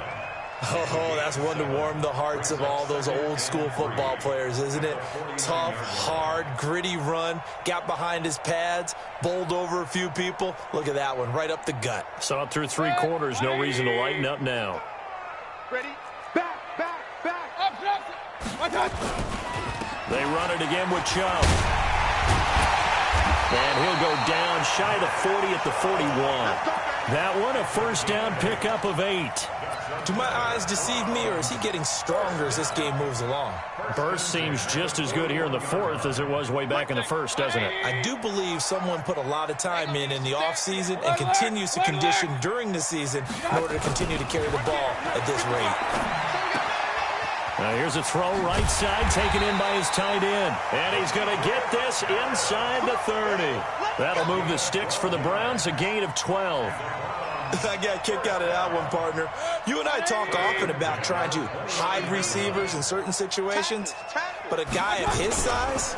Oh, that's one to warm the hearts of all those old-school football players, isn't it? Tough, hard, gritty run. Got behind his pads, bowled over a few people. Look at that one, right up the gut. Saw it through 3 quarters. No reason to lighten up now. Ready? Back. Up. Watch out. They run it again with Chubb. And he'll go down shy of the 40 at the 41. That one a 1st down pickup of 8. Do my eyes deceive me, or is he getting stronger as this game moves along? Burst seems just as good here in the 4th as it was way back in the 1st, doesn't it? I do believe someone put a lot of time in the offseason and continues to condition during the season in order to continue to carry the ball at this rate. Now here's a throw right side taken in by his tight end. And he's going to get this inside the 30. That'll move the sticks for the Browns, a gain of 12. I got a kick out of that one, partner. You and I talk often about trying to hide receivers in certain situations, but a guy of his size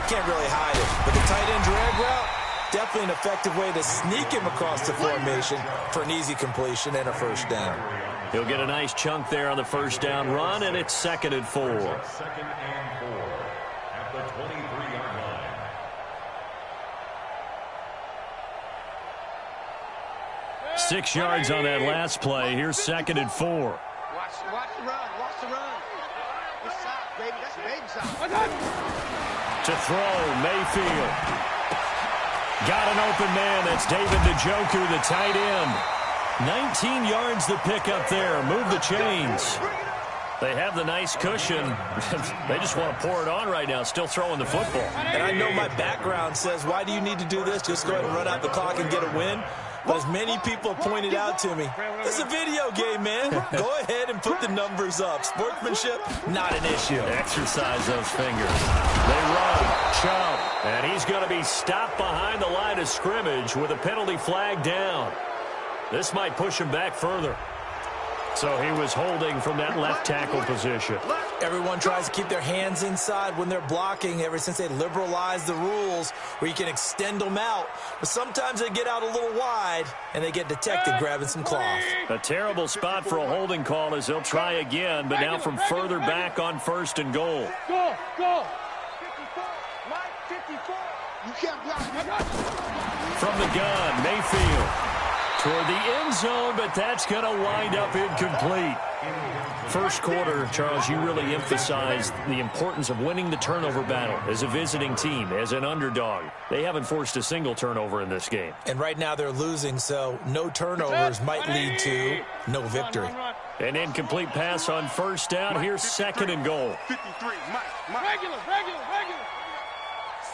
can't really hide it. But the tight end drag route, definitely an effective way to sneak him across the formation for an easy completion and a 1st down. He'll get a nice chunk there on the 1st down run, and it's 2nd and 4. at the 23-yard line. Six yards on that last play. Here's 2nd and 4. Watch the run. Watch the run. Good side, baby. That's baby side. To throw, Mayfield. Got an open man. That's David Njoku, the tight end. 19 yards to pick up there. Move the chains. They have the nice cushion. They just want to pour it on right now, still throwing the football. And I know my background says, why do you need to do this? Just go ahead and run out the clock and get a win. But as many people have pointed out to me, it's a video game, man. Go ahead and put the numbers up. Sportsmanship, not an issue. Exercise those fingers. They run. Chubb. And he's going to be stopped behind the line of scrimmage with a penalty flag down. This might push him back further. So he was holding from that left tackle position. Everyone tries to keep their hands inside when they're blocking ever since they liberalized the rules where you can extend them out. But sometimes they get out a little wide and they get detected grabbing some cloth. A terrible spot for a holding call as they'll try again, but now from further back on 1st and goal. Go. 54. Mike, 54. You can't block. From the gun, Mayfield. Toward the end zone, but that's going to wind up incomplete. First quarter, Charles, you really emphasized the importance of winning the turnover battle as a visiting team, as an underdog. They haven't forced a single turnover in this game. And right now they're losing, so no turnovers might lead to no victory. An incomplete pass on 1st down. Here's 2nd and goal. 53, Mike. Regular.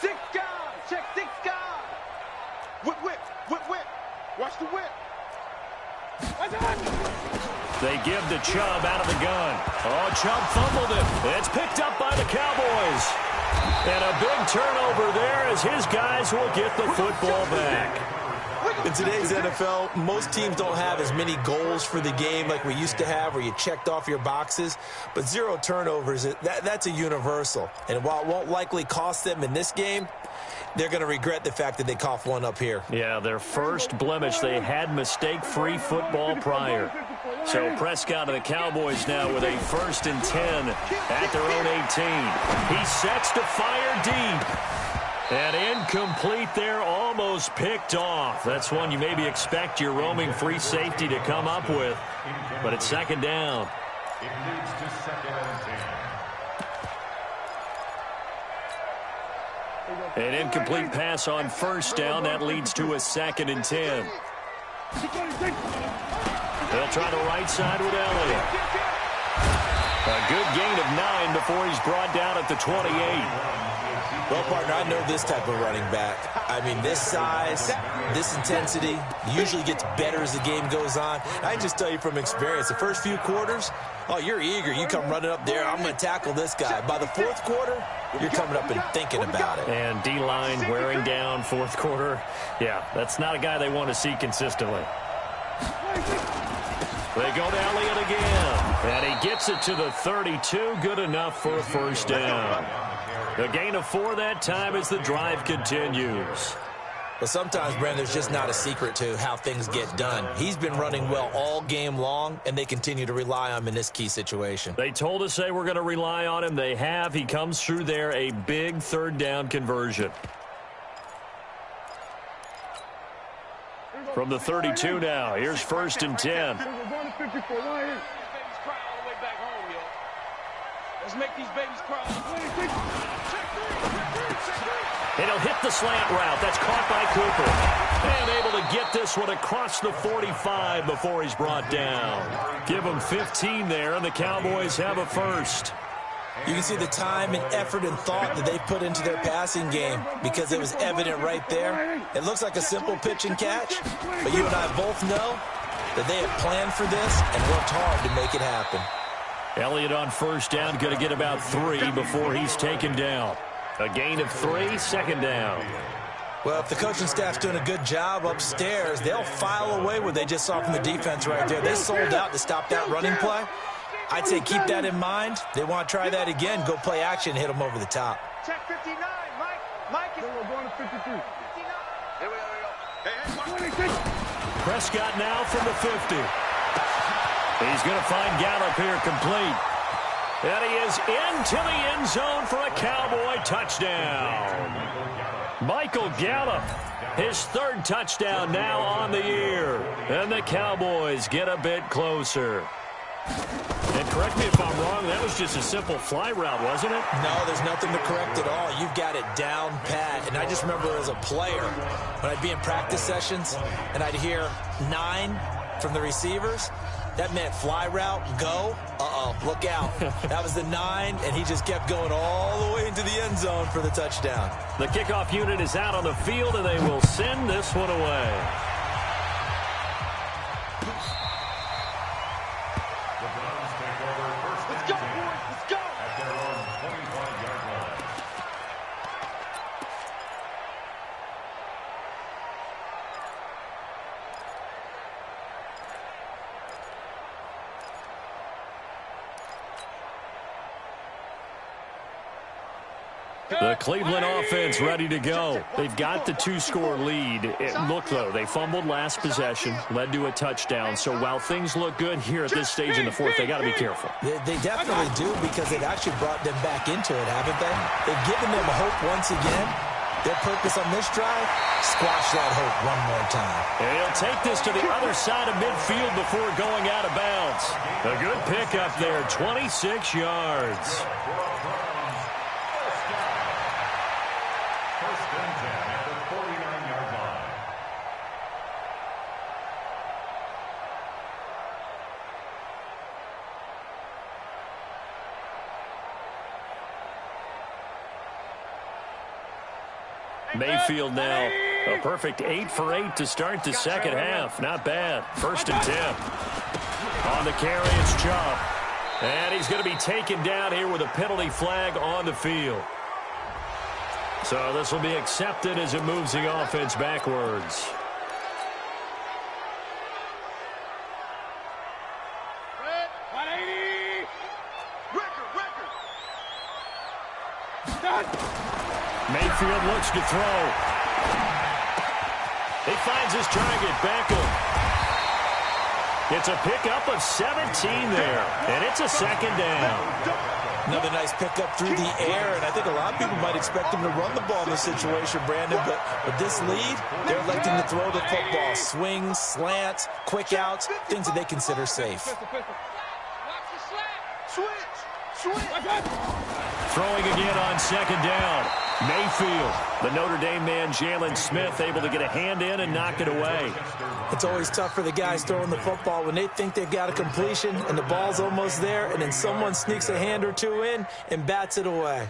6 guys. Check 6 guys. Whip. Watch the whip. They give to Chubb out of the gun. Oh, Chubb fumbled it. It's picked up by the Cowboys. And a big turnover there as his guys will get the football back. In today's NFL, most teams don't have as many goals for the game like we used to have where you checked off your boxes. But 0 turnovers, that's a universal. And while it won't likely cost them in this game, they're going to regret the fact that they coughed one up here. Yeah, their first blemish. They had mistake-free football prior. So Prescott and the Cowboys now with a 1st and 10 at their own 18. He sets to fire deep. And incomplete there, almost picked off. That's one you maybe expect your roaming free safety to come up with. But it's 2nd down. It leads to 2nd and 10. An incomplete pass on 1st down. That leads to a 2nd and 10. They'll try the right side with Elliott. A good gain of 9 before he's brought down at the 28. Well, partner, I know this type of running back. I mean, this size, this intensity usually gets better as the game goes on. I can just tell you from experience, the first few quarters, oh, you're eager. You come running up there, I'm going to tackle this guy. By the 4th quarter, you're coming up and thinking about it. And D-line wearing down 4th quarter. Yeah, that's not a guy they want to see consistently. They go to Elliott again. And he gets it to the 32. Good enough for a 1st down. The gain of 4 that time as the drive continues. But sometimes, Brandon, there's just not a secret to how things get done. He's been running well all game long, and they continue to rely on him in this key situation. They told us they were going to rely on him. They have. He comes through there, a big 3rd down conversion. From the 32 now, here's 1st and 10. Let's make these babies cry. And he'll hit the slant route. That's caught by Cooper. And able to get this one across the 45 before he's brought down. Give him 15 there, and the Cowboys have a 1st. You can see the time and effort and thought that they put into their passing game because it was evident right there. It looks like a simple pitch and catch, but you and I both know that they have planned for this and worked hard to make it happen. Elliott on 1st down, going to get about 3 before he's taken down. A gain of 3, 2nd down. Well, if the coaching staff's doing a good job upstairs, they'll file away what they just saw from the defense right there. They sold out to stop that running play. I'd say keep that in mind. They want to try that again, go play action, hit them over the top. Check 59, Mike. Mike is going to 53. 59. Here we go. Hey, Prescott now from the 50. He's going to find Gallup here complete. And he is into the end zone for a Cowboy touchdown. Michael Gallup, his third touchdown now on the year. And the Cowboys get a bit closer. And correct me if I'm wrong, that was just a simple fly route, wasn't it? No, there's nothing to correct at all. You've got it down pat. And I just remember as a player, when I'd be in practice sessions and I'd hear 9 from the receivers, that meant fly route, go. Uh-oh, look out. That was the 9, and he just kept going all the way into the end zone for the touchdown. The kickoff unit is out on the field, and they will send this one away. Let's go, boys. Let's go. At their own 25-yard line. The Cleveland offense ready to go. They've got the 2-score lead. Look, though, they fumbled last possession, led to a touchdown. So while things look good here at this stage in the fourth, they got to be careful. They definitely do, because they've actually brought them back into it, haven't they? They've given them hope once again. Their purpose on this drive, squash that hope one more time. And he'll take this to the other side of midfield before going out of bounds. A good pickup there, 26 yards. First and 10 at the 49-yard line. Mayfield now, a perfect 8 for 8 to start the second half. Not bad. First and 10. On the carry, it's Chubb. And he's going to be taken down here with a penalty flag on the field. So this will be accepted as it moves the offense backwards. Red, 180. Record. Mayfield looks to throw. He finds his target, Beckham. It's a pickup of 17 there, and it's a second down. Another nice pickup through the air, and I think a lot of people might expect him to run the ball in this situation, Brandon, but with this lead, they're electing to throw the football. Swings, slants, quick outs, things that they consider safe. Watch the slant. Switch. Throwing again on second down. Mayfield, the Notre Dame man, Jalen Smith, able to get a hand in and knock it away. It's always tough for the guys throwing the football when they think they've got a completion and the ball's almost there, and then someone sneaks a hand or two in and bats it away.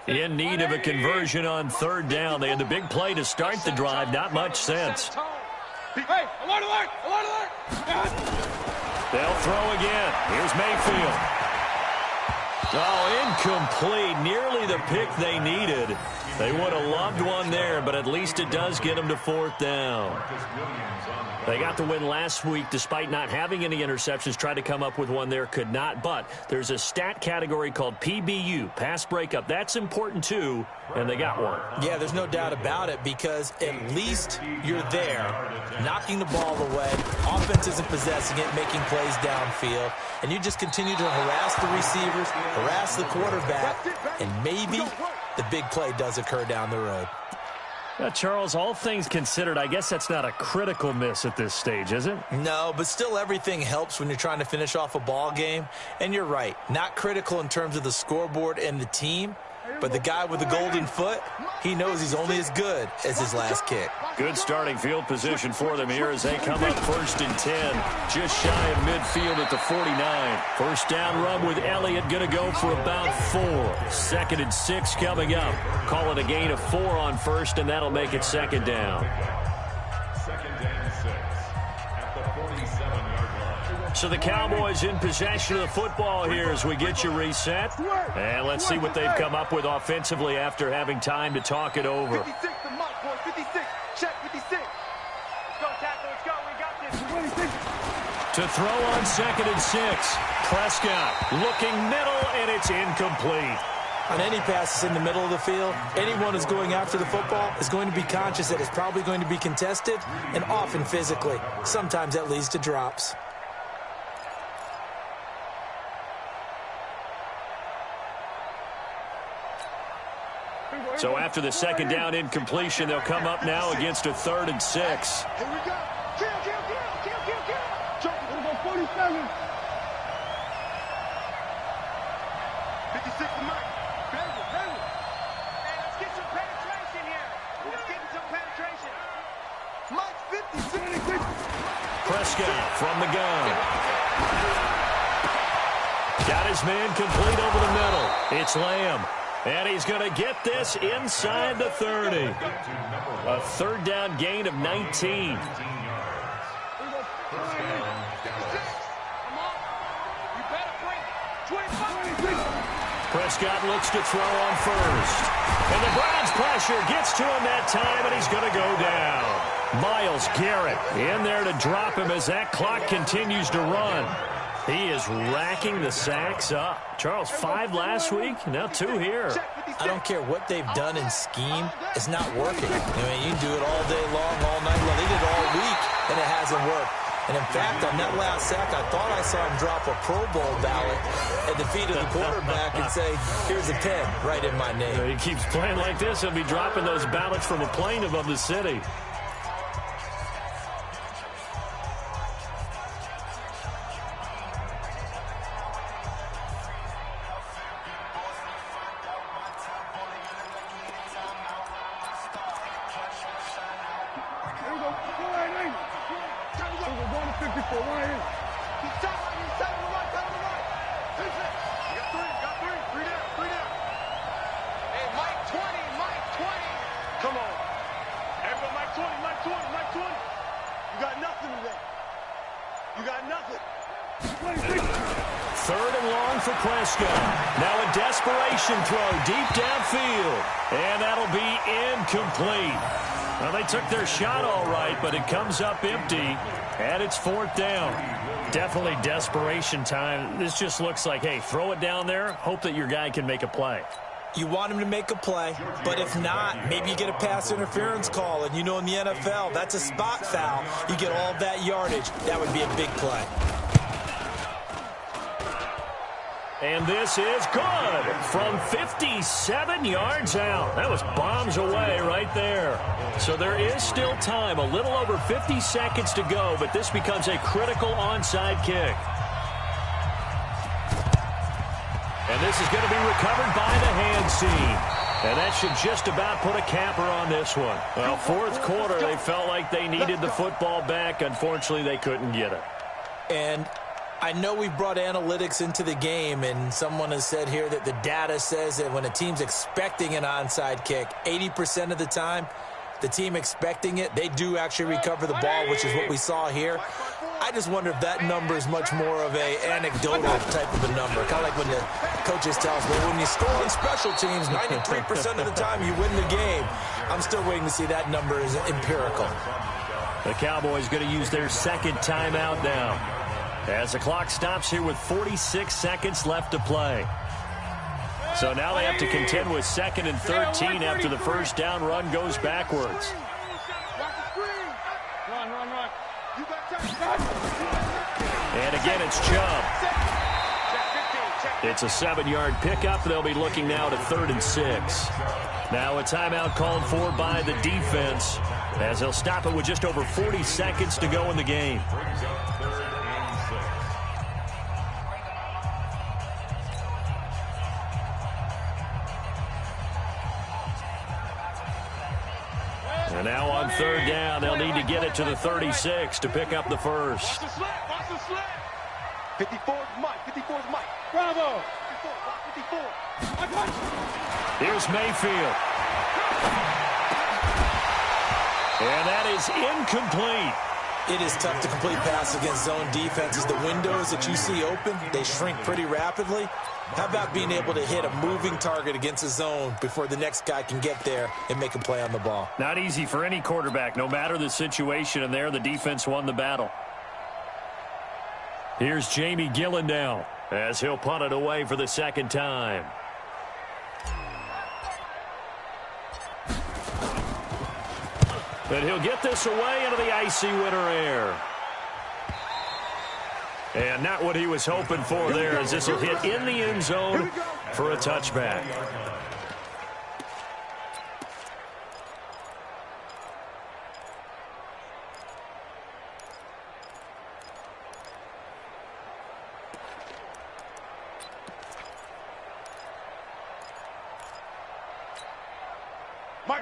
In need of a conversion on third down. They had the big play to start the drive. Not much sense. Hey, alert. They'll throw again. Here's Mayfield. Oh, incomplete. Nearly the pick they needed. They would have loved one there, but at least it does get them to fourth down. They got the win last week despite not having any interceptions. Tried to come up with one there, could not. But there's a stat category called PBU, pass breakup. That's important too, and they got one. Yeah, there's no doubt about it, because at least you're there, knocking the ball away. Offense isn't possessing it, making plays downfield. And you just continue to harass the receivers, harass the quarterback, and maybe the big play does occur down the road. Charles, all things considered, I guess that's not a critical miss at this stage, is it? No, but still everything helps when you're trying to finish off a ball game. And you're right, not critical in terms of the scoreboard and the team, but the guy with the golden foot, he knows he's only as good as his last kick. Good starting field position for them here as they come up first and 10. Just shy of midfield at the 49. First down run with Elliott, going to go for about 4. Second and 6 coming up. Call it a gain of 4 on first, and that'll make it second down. Second and 6 at the 47-yard line. So the Cowboys in possession of the football here as we get you reset. And let's see what they've come up with offensively after having time to talk it over. 56, the mark, boys. 56. Check 56. Let's go, tackle. Let's go. We got this. To throw on second and 6. Prescott looking middle, and it's incomplete. On any passes in the middle of the field, anyone who's going after the football is going to be conscious that it's probably going to be contested, and often physically. Sometimes that leads to drops. So after the second down incompletion, they'll come up now against a 3rd and 6. Here we go. Kill. Jump, we're going 47. 56 to Mike. Hey, let's get some penetration here. Let's get some penetration. Mike, 56. Prescott from the gun. Got his man complete over the middle. It's Lamb. And he's going to get this inside the 30. A 3rd down gain of 19. Prescott looks to throw on first. And the Browns pressure gets to him that time, and he's going to go down. Myles Garrett in there to drop him as that clock continues to run. He is racking the sacks up. Charles, 5 last week, now 2 here. I don't care what they've done in scheme. It's not working. I mean, you can do it all day long, all night long. They did it all week, and it hasn't worked. And in fact, on that last sack, I thought I saw him drop a Pro Bowl ballot at the feet of the quarterback and say, here's a pen right in my name. He keeps playing like this. He'll be dropping those ballots from a plane above the city. Throw deep downfield, and that'll be incomplete. Well, they took their shot all right, but it comes up empty, and it's 4th down. Definitely desperation time. This just looks like, hey, throw it down there, hope that your guy can make a play. You want him to make a play, but if not, maybe you get a pass interference call, and you know in the NFL, that's a spot foul. You get all of that yardage. That would be a big play. And this is good from 57 yards out. That was bombs away right there. So there is still time, a little over 50 seconds to go, but this becomes a critical onside kick. And this is going to be recovered by the hand seam. And that should just about put a capper on this one. Well, 4th quarter, they felt like they needed the football back. Unfortunately, they couldn't get it. And I know we brought analytics into the game, and someone has said here that the data says that when a team's expecting an onside kick, 80% of the time, the team expecting it, they do actually recover the ball, which is what we saw here. I just wonder if that number is much more of an anecdotal type of a number. Kind of like when the coaches tell us, well, when you score on special teams, 93% of the time you win the game. I'm still waiting to see that number is empirical. The Cowboys going to use their 2nd timeout now, as the clock stops here with 46 seconds left to play. So now they have to contend with 2nd and 13 after the first down run goes backwards. Run. And again, it's Chubb. It's a 7-yard pickup. They'll be looking now to 3rd and 6. Now a timeout called for by the defense, as they'll stop it with just over 40 seconds to go in the game. And now on 3rd down, they'll need to get it to the 36 to pick up the first. Watch the slip. 54 is Mike. Bravo. 54. Here's Mayfield. And that is incomplete. It is tough to complete pass against zone defenses. The windows that you see open, they shrink pretty rapidly. How about being able to hit a moving target against a zone before the next guy can get there and make a play on the ball? Not easy for any quarterback, no matter the situation, and there the defense won the battle. Here's Jamie Gillen now, as he'll punt it away for the 2nd time. And he'll get this away into the icy winter air. And not what he was hoping for there, as this will hit in the end zone for a touchback.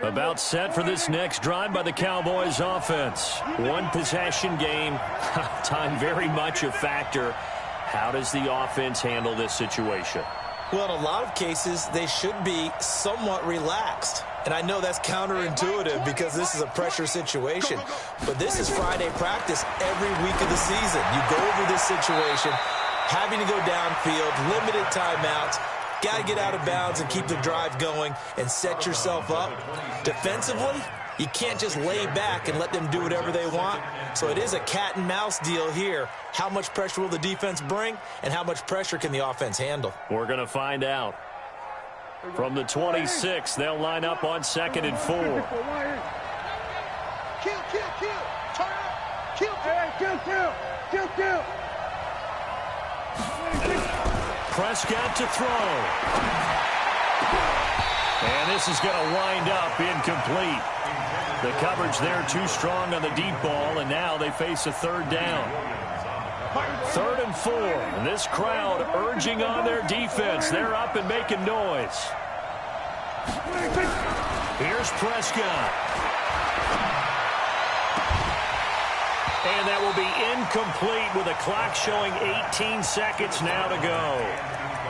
About set for this next drive by the Cowboys offense. One possession game. Time very much a factor. How does the offense handle this situation? Well, in a lot of cases, they should be somewhat relaxed. And I know that's counterintuitive because this is a pressure situation. But this is Friday practice every week of the season. You go over this situation, having to go downfield, limited timeouts. Got to get out of bounds and keep the drive going and set yourself up. Defensively, you can't just lay back and let them do whatever they want. So it is a cat and mouse deal here. How much pressure will the defense bring, and how much pressure can the offense handle? We're going to find out. From the 26, they'll line up on 2nd and 4. Kill. Turn up. Kill. Prescott to throw. And this is going to wind up incomplete. The coverage there too strong on the deep ball, and now they face a 3rd down. 3rd and 4. And this crowd urging on their defense. They're up and making noise. Here's Prescott. And that will be incomplete with a clock showing 18 seconds now to go.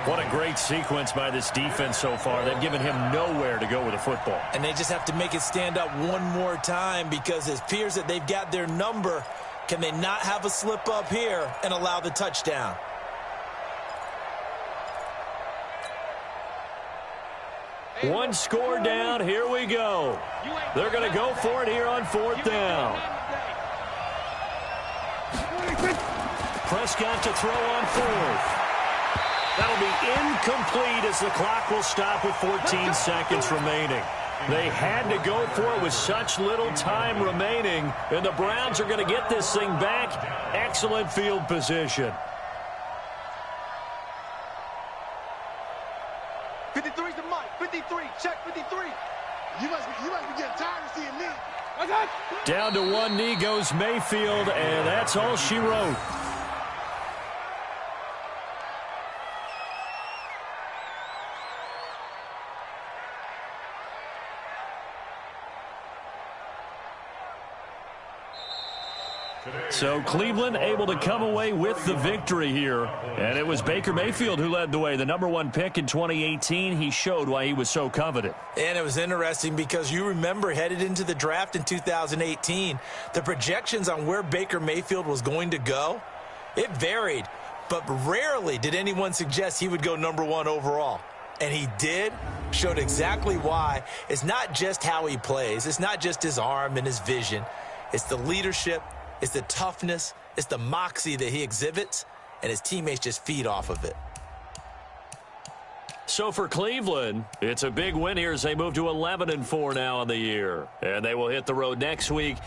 What a great sequence by this defense so far. They've given him nowhere to go with the football. And they just have to make it stand up one more time because it appears that they've got their number. Can they not have a slip up here and allow the touchdown? One score down. Here we go. They're going to go for it here on 4th down. Prescott to throw on 4th. That'll be incomplete as the clock will stop with 14 seconds remaining. They had to go for it with such little time remaining, and the Browns are going to get this thing back. Excellent field position. 53's the mic. 53. Check 53. You must be getting tired of seeing me. Down to one knee goes Mayfield, and that's all she wrote. So Cleveland able to come away with the victory here. And it was Baker Mayfield who led the way. The #1 pick in 2018. He showed why he was so coveted. And it was interesting because you remember headed into the draft in 2018, the projections on where Baker Mayfield was going to go, it varied. But rarely did anyone suggest he would go #1 overall. And he did, showed exactly why. It's not just how he plays. It's not just his arm and his vision. It's the leadership. It's the toughness, it's the moxie that he exhibits, and his teammates just feed off of it. So for Cleveland, it's a big win here as they move to 11-4 now on the year. And they will hit the road next week